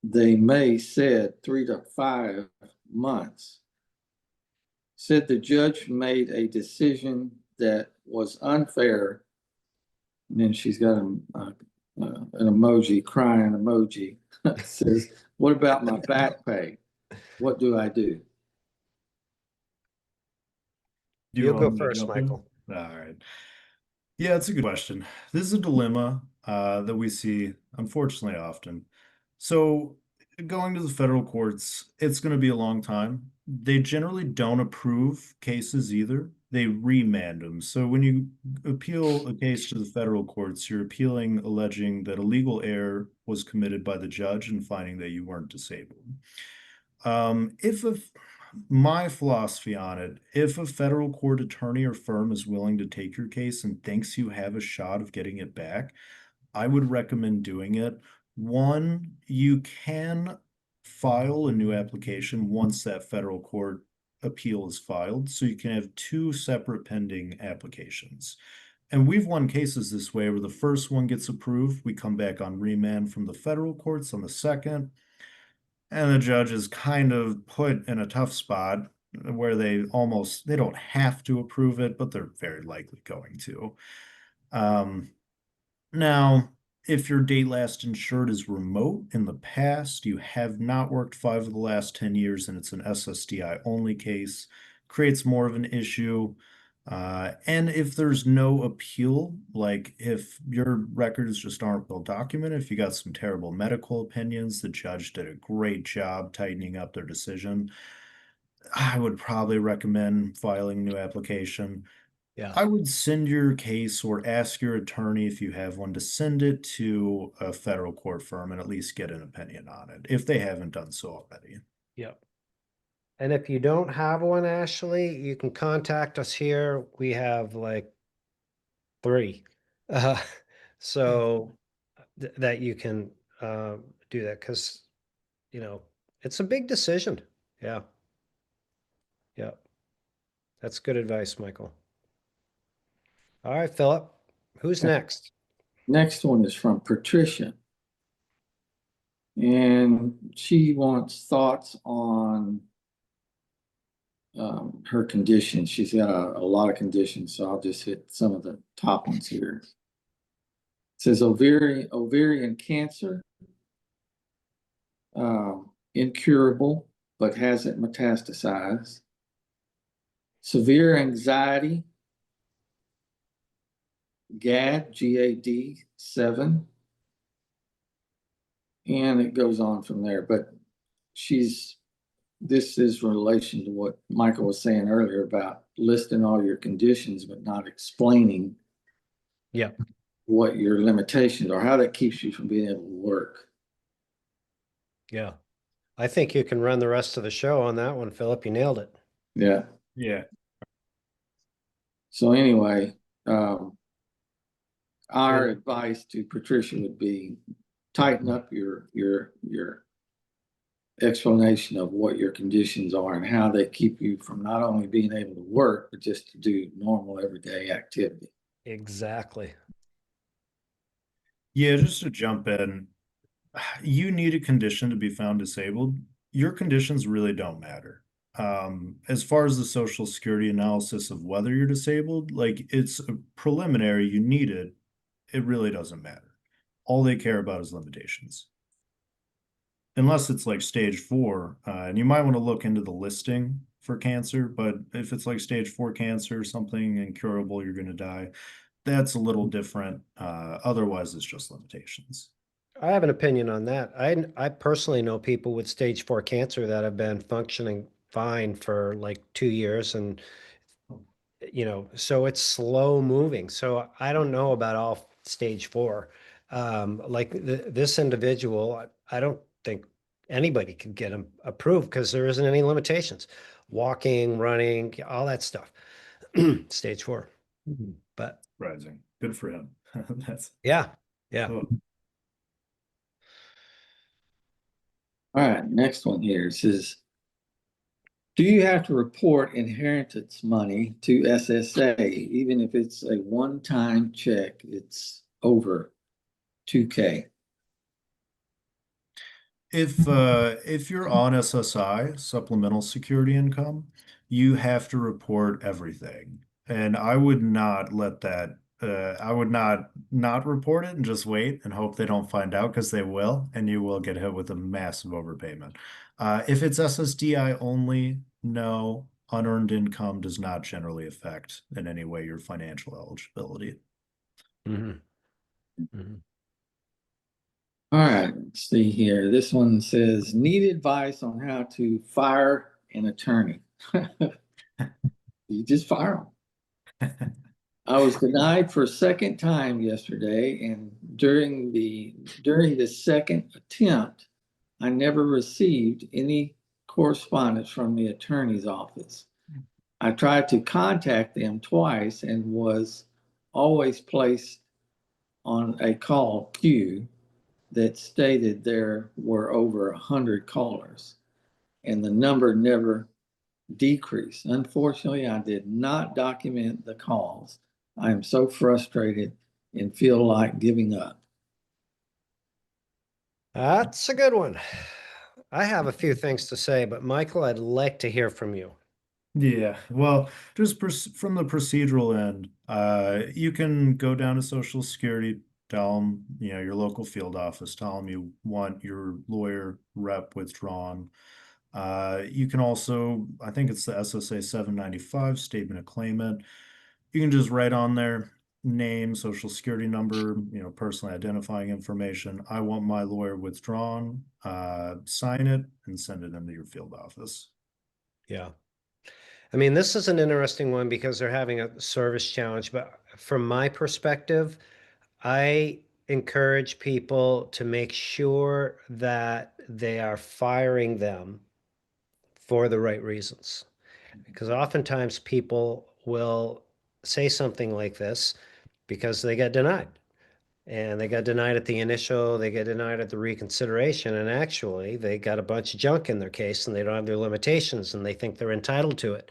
they may said 3 to 5 months. Said the judge made a decision that was unfair. And then she's got an emoji, crying emoji. Says, what about my back pay? What do I do? Do you You'll want go me to first, jump in? Michael. All right. Yeah, it's a good question. This is a dilemma that we see unfortunately often. So going to the federal courts, it's going to be a long time. They generally don't approve cases either. They remand them. So when you appeal a case to the federal courts, you're appealing alleging that a legal error was committed by the judge in finding that you weren't disabled. My philosophy on it, if a federal court attorney or firm is willing to take your case and thinks you have a shot of getting it back, I would recommend doing it. One, you can file a new application once that federal court appeal is filed, so you can have 2 separate pending applications. And we've won cases this way where the first one gets approved, we come back on remand from the federal courts on the second, and the judge is kind of put in a tough spot where they don't have to approve it, but they're very likely going to. Now, if your date last insured is remote in the past, you have not worked 5 of the last 10 years, and it's an SSDI only case, creates more of an issue. And if there's no appeal, like if your records just aren't well documented, if you got some terrible medical opinions, the judge did a great job tightening up their decision, I would probably recommend filing a new application. Yeah. I would send your case or ask your attorney if you have one to send it to a federal court firm and at least get an opinion on it if they haven't done so already. Yep. And if you don't have one, Ashley, you can contact us here. We have like 3. Uh, so that you can do that because, it's a big decision. Yeah. Yeah. That's good advice, Michael. All right, Philip, who's next? Next one is from Patricia. And she wants thoughts on her conditions. She's got a lot of conditions, so I'll just hit some of the top ones here. It says ovarian cancer, incurable, but hasn't metastasized. Severe anxiety, GAD 7. And it goes on from there, but this is in relation to what Michael was saying earlier about listing all your conditions, but not explaining Yeah. what your limitations are, how that keeps you from being able to work. Yeah. I think you can run the rest of the show on that one, Philip. You nailed it. Yeah. Yeah. So anyway, our advice to Patricia would be tighten up your explanation of what your conditions are and how they keep you from not only being able to work, but just to do normal everyday activity. Exactly. Yeah, just to jump in, you need a condition to be found disabled. Your conditions really don't matter. As far as the Social Security analysis of whether you're disabled, like it's a preliminary, you need it. It really doesn't matter. All they care about is limitations. Unless it's like stage 4, and you might want to look into the listing for cancer, but if it's like stage 4 cancer, something incurable, you're going to die, that's a little different. Otherwise, it's just limitations. I have an opinion on that. I personally know people with stage 4 cancer that have been functioning fine for like 2 years and so it's slow moving. So I don't know about all stage 4. Like this individual, I don't think anybody could get him approved because there isn't any limitations. Walking, running, all that stuff. Stage 4. But Rising. Good for him. That's yeah. oh. All right, next one here says, do you have to report inheritance money to SSA, even if it's a one-time check, it's over $2K? If you're on SSI, supplemental security income, you have to report everything. And I would not let that I would not report it and just wait and hope they don't find out because they will, and you will get hit with a massive overpayment. If it's SSDI only, no, unearned income does not generally affect in any way your financial eligibility. Mhm. Mhm. All right, let's see here. This one says, need advice on how to fire an attorney. You just fire them. I was denied for a second time yesterday, and during the second attempt, I never received any correspondence from the attorney's office. I tried to contact them twice and was always placed on a call queue that stated there were over 100 callers, and the number never decreased. Unfortunately, I did not document the calls. I am so frustrated and feel like giving up. That's a good one. I have a few things to say, but Michael, I'd like to hear from you. Yeah, well, just from the procedural end, you can go down to Social Security, tell them, your local field office, tell them you want your lawyer rep withdrawn. You can also, I think it's the SSA 795 statement of claimant. You can just write on there name, social security number, personally identifying information. I want my lawyer withdrawn, sign it and send it into your field office. Yeah. I mean, this is an interesting one because they're having a service challenge, but from my perspective, I encourage people to make sure that they are firing them for the right reasons. Because oftentimes people will say something like this because they got denied. And they got denied at the initial, they get denied at the reconsideration, and actually they got a bunch of junk in their case and they don't have their limitations and they think they're entitled to it.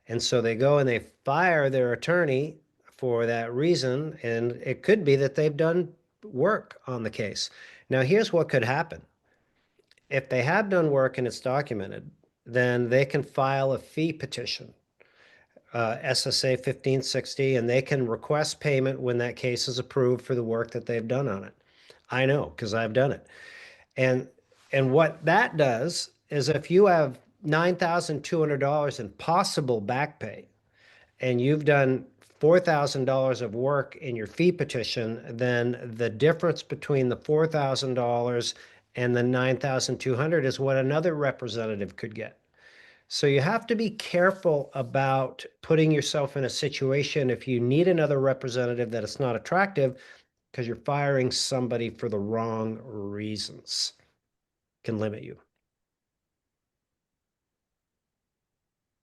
And so they go and they fire their attorney for that reason, and it could be that they've done work on the case. Now, here's what could happen. If they have done work and it's documented, then they can file a fee petition, SSA 1560, and they can request payment when that case is approved for the work that they've done on it. I know because I've done it. And and what that does is if you have $9,200 in possible back pay and you've done $4,000 of work in your fee petition, then the difference between the $4,000 and the 9,200 is what another representative could get. So you have to be careful about putting yourself in a situation if you need another representative that it's not attractive because you're firing somebody for the wrong reasons. Can limit you.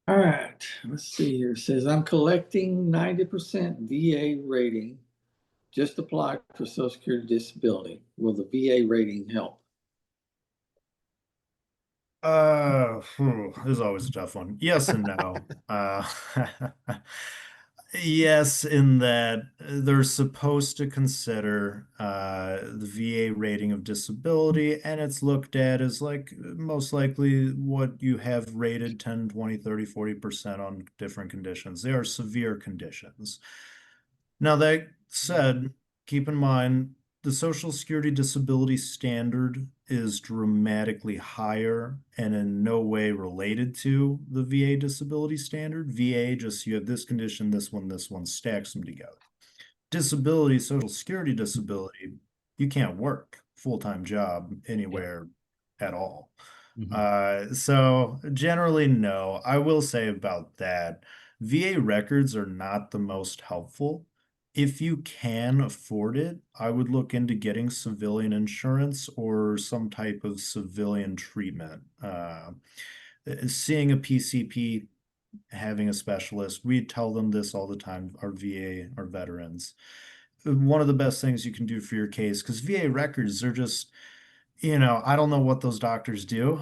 All right, let's see here. It says, I'm collecting 90% VA rating. Just applied for Social Security disability. Will the VA rating help? This is always a tough one. Yes and no. Yes, in that they're supposed to consider the VA rating of disability, and it's looked at as like most likely what you have rated 10, 20, 30, 40% on different conditions. They are severe conditions. Now, that said, keep in mind the Social Security disability standard is dramatically higher and in no way related to the VA disability standard. VA just, you have this condition, this one, stacks them together. Disability, Social Security disability, you can't work full-time job anywhere at all. So generally, no. I will say about that, VA records are not the most helpful. If you can afford it, I would look into getting civilian insurance or some type of civilian treatment. Seeing a PCP, having a specialist, we tell them this all the time, our VA, our veterans. One of the best things you can do for your case, because VA records are just, I don't know what those doctors do.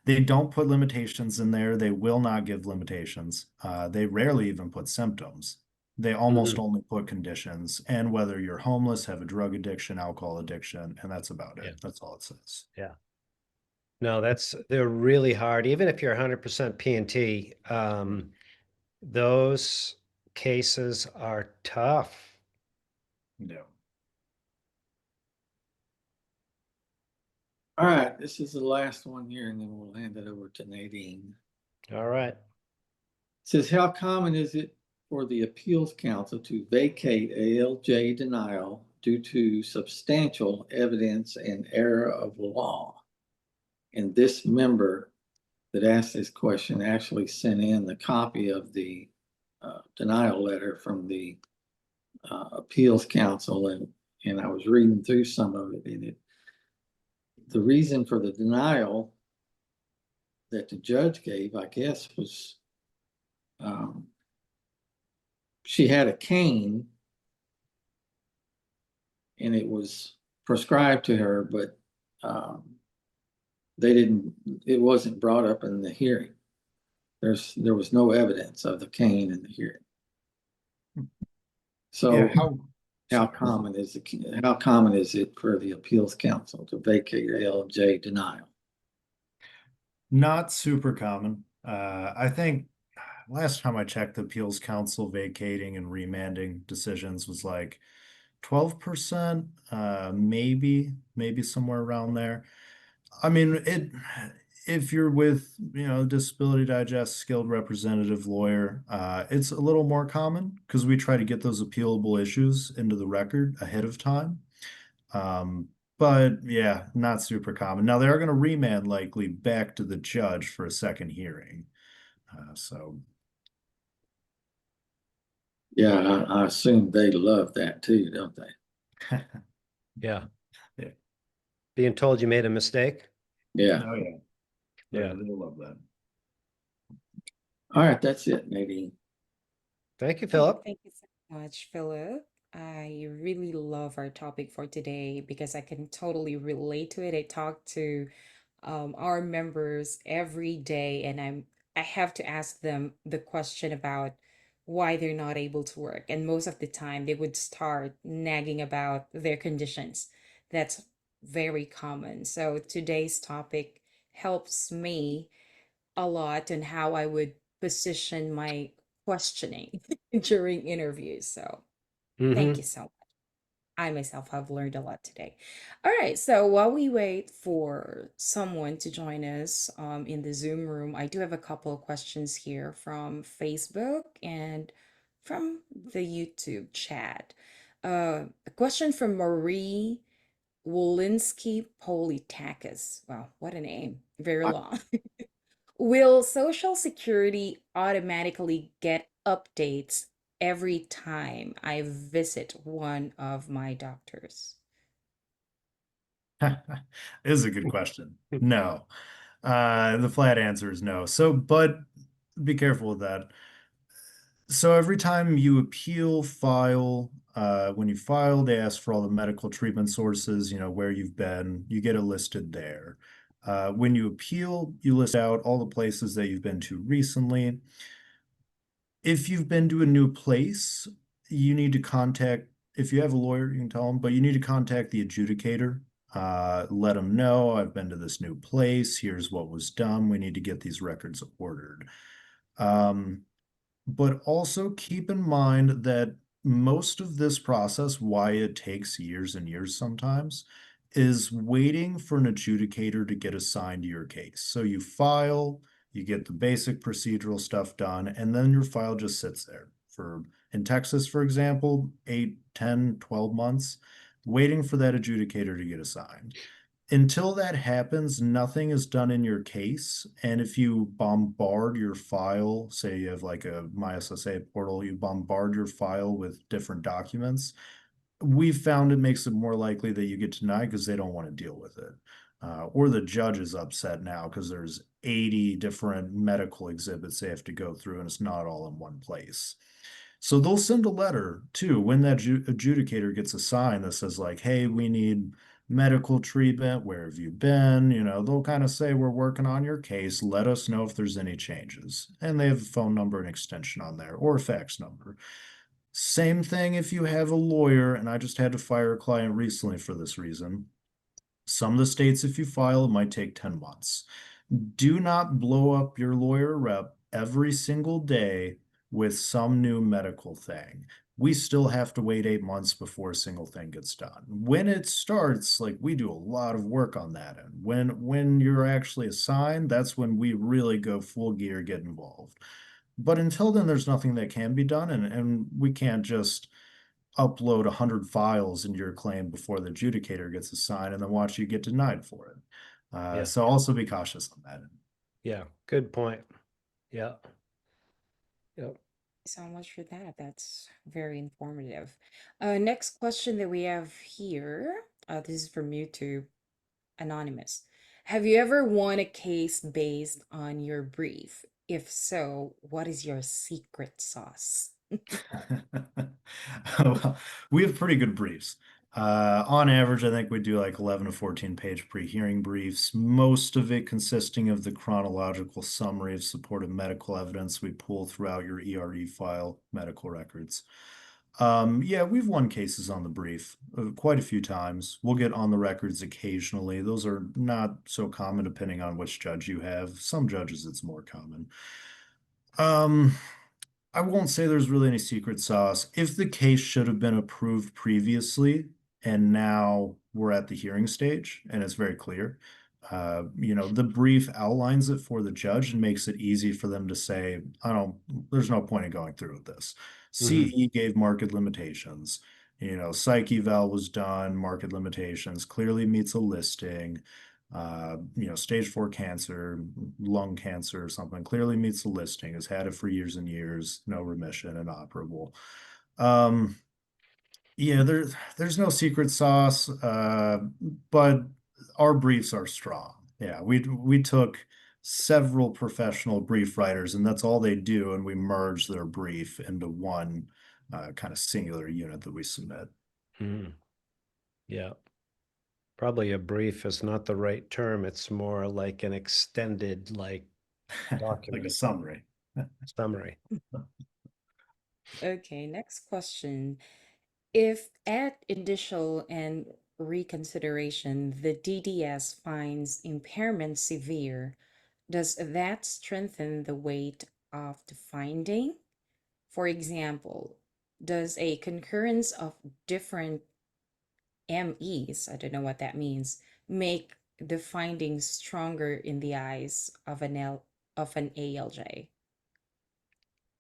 They don't put limitations in there. They will not give limitations. They rarely even put symptoms. They almost only put conditions and whether you're homeless, have a drug addiction, alcohol addiction, and that's about it. Yeah. That's all it says. Yeah. No, they're really hard. Even if you're 100% P&T, those cases are tough. No. All right, this is the last one here, and then we'll hand it over to Nadine. All right. It says, how common is it for the appeals council to vacate ALJ denial due to substantial evidence and error of law? And this member that asked this question actually sent in the copy of the denial letter from the appeals council, and I was reading through some of it, and the reason for the denial that the judge gave, I guess, was she had a cane and it was prescribed to her, but it wasn't brought up in the hearing. There was no evidence of the cane in the hearing. So Yeah, how common is it for the appeals council to vacate ALJ denial? not super common. I think last time I checked, the appeals council vacating and remanding decisions was like 12%, maybe somewhere around there. I mean, if you're with, Disability Digest, skilled representative lawyer, it's a little more common because we try to get those appealable issues into the record ahead of time. But yeah, not super common. Now they are going to remand likely back to the judge for a second hearing. So Yeah, I assume they love that too, don't they? Yeah. Yeah. Being told you made a mistake. Yeah. Oh yeah. Yeah. They love that. All right, that's it, Nadine. Thank you, Oh, Philip. thank you so much, Philip. I really love our topic for today because I can totally relate to it. I talk to our members every day, and I have to ask them the question about why they're not able to work. And most of the time, they would start nagging about their conditions. That's very common. So today's topic helps me a lot on how I would position my questioning during interviews. So thank you Mm-hmm. so much. I myself have learned a lot today. All right, so while we wait for someone to join us in the Zoom room, I do have a couple of questions here from Facebook and from the YouTube chat. A question from Marie Wolinski Politakis. Wow, what a name. Very long. Will Social Security automatically get updates every time I visit one of my doctors? This is a good question. No. The flat answer is no. So, but be careful with that. So every time you appeal, file, when you file, they ask for all the medical treatment sources, where you've been, you get it listed there. When you appeal, you list out all the places that you've been to recently. If you've been to a new place, you need to contact, if you have a lawyer, you can tell them, but you need to contact the adjudicator. Let them know I've been to this new place. Here's what was done. We need to get these records ordered. But also keep in mind that most of this process, why it takes years and years sometimes, is waiting for an adjudicator to get assigned to your case. So you file, you get the basic procedural stuff done, and then your file just sits there for, in Texas, for example, 8, 10, 12 months, waiting for that adjudicator to get assigned. Until that happens, nothing is done in your case. And if you bombard your file, say you have like a MySSA portal, you bombard your file with different documents, we've found it makes it more likely that you get denied because they don't want to deal with it. Or the judge is upset now because there's 80 different medical exhibits they have to go through and it's not all in one place. So they'll send a letter too when that adjudicator gets assigned that says like, hey, we need medical treatment. Where have you been? They'll kind of say, we're working on your case. Let us know if there's any changes. And they have a phone number and extension on there or a fax number. Same thing if you have a lawyer, and I just had to fire a client recently for this reason. Some of the states, if you file, it might take 10 months. Do not blow up your lawyer rep every single day with some new medical thing. We still have to wait 8 months before a single thing gets done. When it starts, like we do a lot of work on that. And when you're actually assigned, that's when we really go full gear, get involved. But until then, there's nothing that can be done, and we can't just upload 100 files into your claim before the adjudicator gets assigned and then watch you get denied for it. Yeah. So also be cautious on that. Yeah. Good point. Yeah. Yep. So much for that. That's very informative. Next question that we have here. This is from YouTube Anonymous. Have you ever won a case based on your brief? If so, what is your secret sauce? Well, we have pretty good briefs. On average, I think we do like 11 to 14 page pre-hearing briefs, most of it consisting of the chronological summary of supportive medical evidence we pull throughout your ERE file medical records. Yeah, we've won cases on the brief quite a few times. We'll get on the records occasionally. Those are not so common depending on which judge you have. Some judges it's more common. I won't say there's really any secret sauce. If the case should have been approved previously and now we're at the hearing stage and it's very clear, the brief outlines it for the judge and makes it easy for them to say, there's no point in going through with this. Mhm. CE gave market limitations. Psych eval was done, market limitations, clearly meets a listing. stage 4 cancer, lung cancer or something, clearly meets the listing, has had it for years and years, no remission, inoperable. Yeah, there's no secret sauce, but our briefs are strong. Yeah, we took several professional brief writers, and that's all they do, and we merge their brief into one kind of singular unit that we submit. Yeah. Probably a brief is not the right term. It's more like an extended, like Like a document summary. summary. Okay, next question. If at initial and reconsideration the DDS finds impairment severe, does that strengthen the weight of the finding? For example, does a concurrence of different MEs, I don't know what that means, make the findings stronger in the eyes of of an ALJ?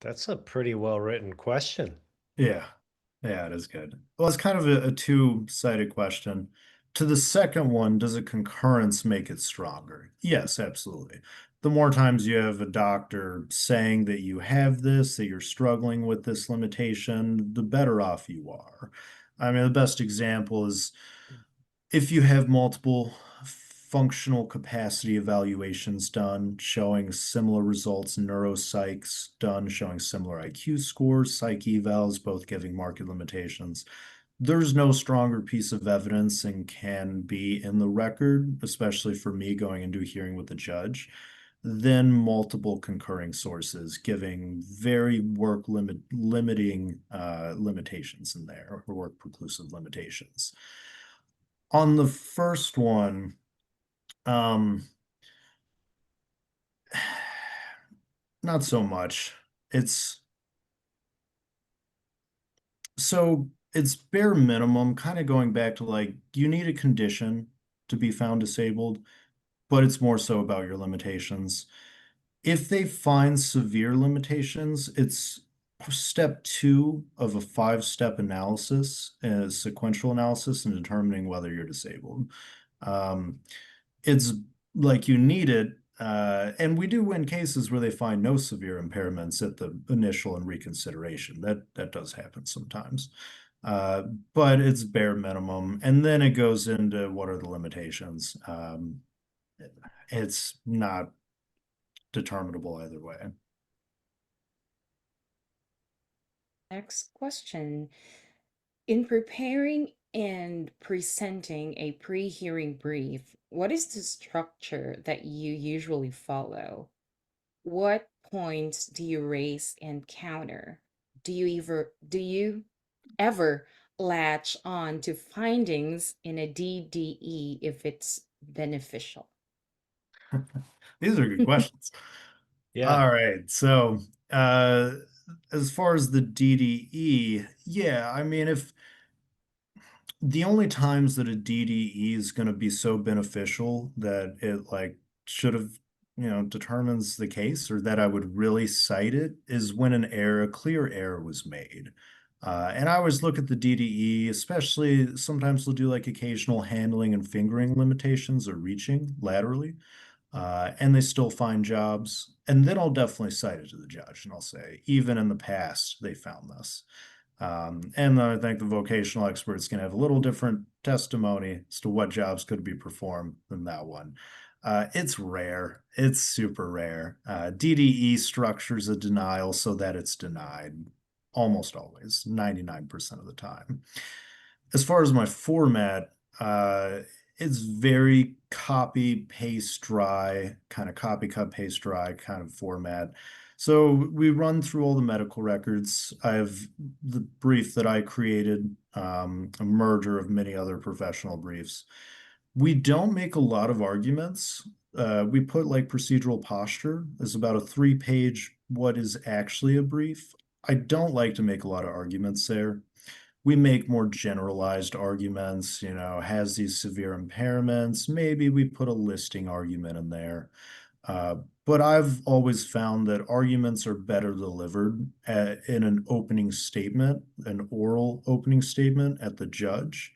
That's a pretty well-written question. Yeah. Yeah, it is good. Well, it's kind of a two-sided question. To the second one, does a concurrence make it stronger? Yes, absolutely. The more times you have a doctor saying that you have this, that you're struggling with this limitation, the better off you are. I mean, the best example is if you have multiple functional capacity evaluations done showing similar results, neuropsychs done showing similar IQ scores, psych evals both giving marked limitations, there's no stronger piece of evidence and can be in the record, especially for me going into a hearing with the judge, than multiple concurring sources giving very limiting limitations in there, or work preclusive limitations. On the first one, um, not so much. It's bare minimum, kind of going back to like you need a condition to be found disabled, but it's more so about your limitations. If they find severe limitations, it's step 2 of a 5-step analysis, a sequential analysis in determining whether you're disabled. It's like you need it, and we do win cases where they find no severe impairments at the initial and reconsideration. That does happen sometimes. But it's bare minimum. And then it goes into what are the limitations. It's not determinable either way. Next question. In preparing and presenting a pre-hearing brief, what is the structure that you usually follow? What points do you raise and counter? Do you ever latch on to findings in a DDE if it's beneficial? These are good questions. Yeah. All right. So, uh, as far as the DDE, yeah, I mean, if the only times that a DDE is going to be so beneficial that it like should have, determines the case or that I would really cite it is when a clear error was made. And I always look at the DDE, especially sometimes they'll do like occasional handling and fingering limitations or reaching laterally, and they still find jobs. And then I'll definitely cite it to the judge and I'll say, even in the past, they found this. And I think the vocational experts can have a little different testimony as to what jobs could be performed than that one. It's rare. It's super rare. DDE structures a denial so that it's denied almost always, 99% of the time. As far as my format, it's very copy, paste, dry, kind of copy, cut, paste, dry kind of format. So we run through all the medical records. I have the brief that I created, a merger of many other professional briefs. We don't make a lot of arguments. We put like procedural posture as about a 3-page, what is actually a brief. I don't like to make a lot of arguments there. We make more generalized arguments, has these severe impairments. Maybe we put a listing argument in there. But I've always found that arguments are better delivered in an opening statement, an oral opening statement at the judge,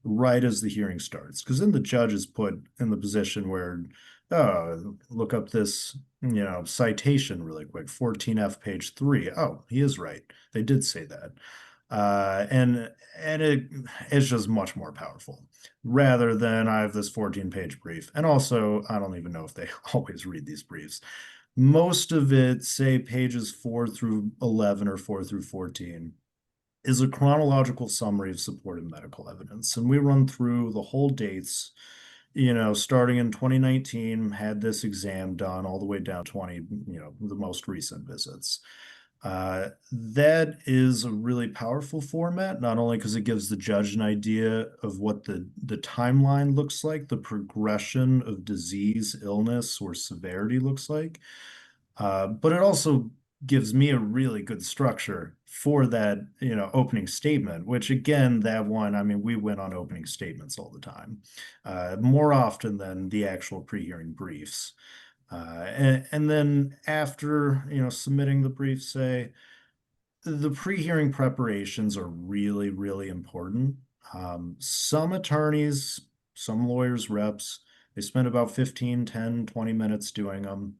right as the hearing starts, because then the judge is put in the position where, oh, look up this, citation really quick, 14F page 3. Oh, he is right. They did say that. And it's just much more powerful rather than I have this 14-page brief. And also, I don't even know if they always read these briefs. Most of it, say pages 4 through 11 or 4 through 14, is a chronological summary of supported medical evidence. And we run through the whole dates, starting in 2019, had this exam done all the way down 20, the most recent visits. That is a really powerful format, not only because it gives the judge an idea of what the timeline looks like, the progression of disease, illness, or severity looks like, but it also gives me a really good structure for that, opening statement, which again, that one, I mean, we went on opening statements all the time, more often than the actual pre-hearing briefs. And then after, submitting the brief, say, the pre-hearing preparations are really, really important. Some attorneys, some lawyers, reps, they spend about 15, 10, 20 minutes doing them.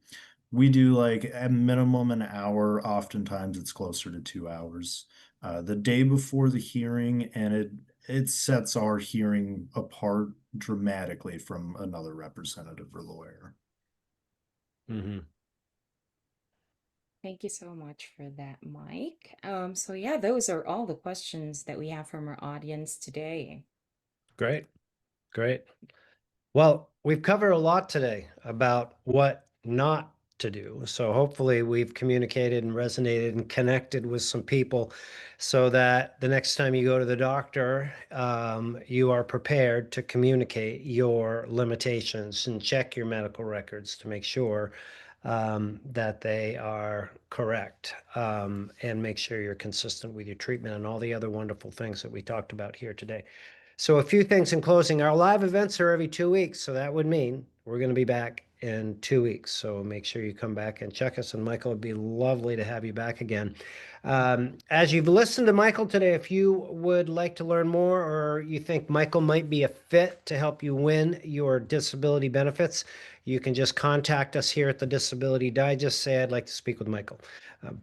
We do like at minimum an hour. Oftentimes it's closer to 2 hours. The day before the hearing, and it sets our hearing apart dramatically from another representative or lawyer. Mm-hmm. Thank you so much for that, Mike. So yeah, those are all the questions that we have from our audience today. Great. Great. Well, we've covered a lot today about what not to do. So hopefully we've communicated and resonated and connected with some people so that the next time you go to the doctor, you are prepared to communicate your limitations and check your medical records to make sure that they are correct, and make sure you're consistent with your treatment and all the other wonderful things that we talked about here today. So a few things in closing. Our live events are every 2 weeks, so that would mean we're going to be back in 2 weeks. So make sure you come back and check us. And Michael, it'd be lovely to have you back again. As you've listened to Michael today, if you would like to learn more or you think Michael might be a fit to help you win your disability benefits, you can just contact us here at the Disability Digest. Say, I'd like to speak with Michael.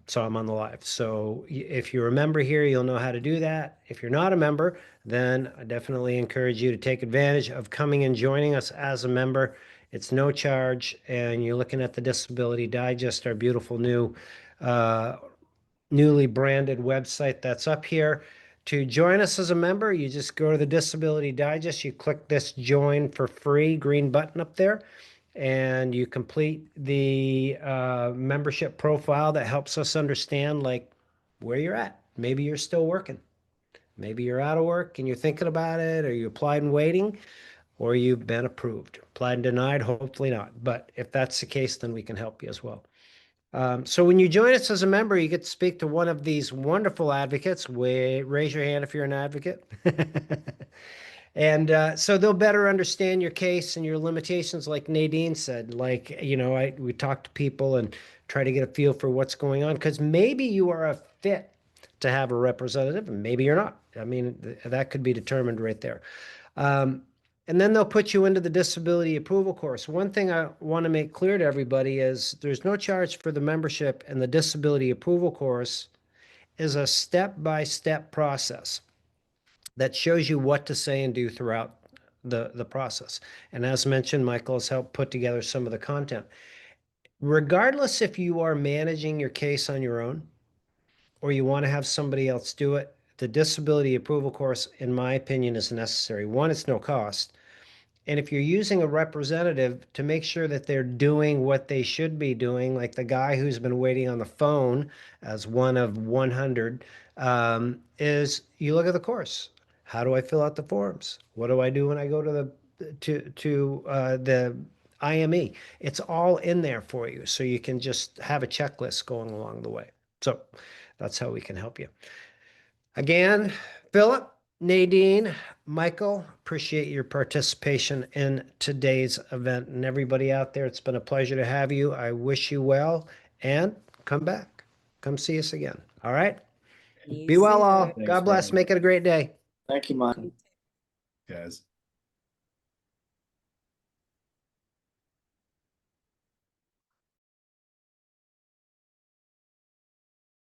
So I'm on the live. So if you're a member here, you'll know how to do that. If you're not a member, then I definitely encourage you to take advantage of coming and joining us as a member. It's no charge, and you're looking at the Disability Digest, our beautiful new, newly branded website that's up here. To join us as a member, you just go to the Disability Digest, you click this join for free green button up there, and you complete the membership profile that helps us understand like where you're at. Maybe you're still working. Maybe you're out of work and you're thinking about it, or you applied and waiting, or you've been approved. Applied and denied, hopefully not. But if that's the case, then we can help you as well. So when you join us as a member, you get to speak to one of these wonderful advocates. Raise your hand if you're an advocate. And so they'll better understand your case and your limitations, like Nadine said. Like, we talk to people and try to get a feel for what's going on, because maybe you are a fit to have a representative and maybe you're not. I mean, that could be determined right there. And then they'll put you into the disability approval course. One thing I want to make clear to everybody is there's no charge for the membership, and the disability approval course is a step-by-step process that shows you what to say and do throughout the process. And as mentioned, Michael has helped put together some of the content. Regardless if you are managing your case on your own or you want to have somebody else do it, the disability approval course, in my opinion, is necessary. One, it's no cost. And if you're using a representative, to make sure that they're doing what they should be doing, like the guy who's been waiting on the phone as one of 100, is you look at the course. How do I fill out the forms? What do I do when I go to the IME? It's all in there for you, so you can just have a checklist going along the way. So that's how we can help you. Again, Philip, Nadine, Michael, appreciate your participation in today's event. And everybody out there, it's been a pleasure to have you. I wish you well, and come back. Come see us again. All right? You Be well, all. soon. Thanks, God bless. Brian. Make it a great day. Thank you, Mike. You guys.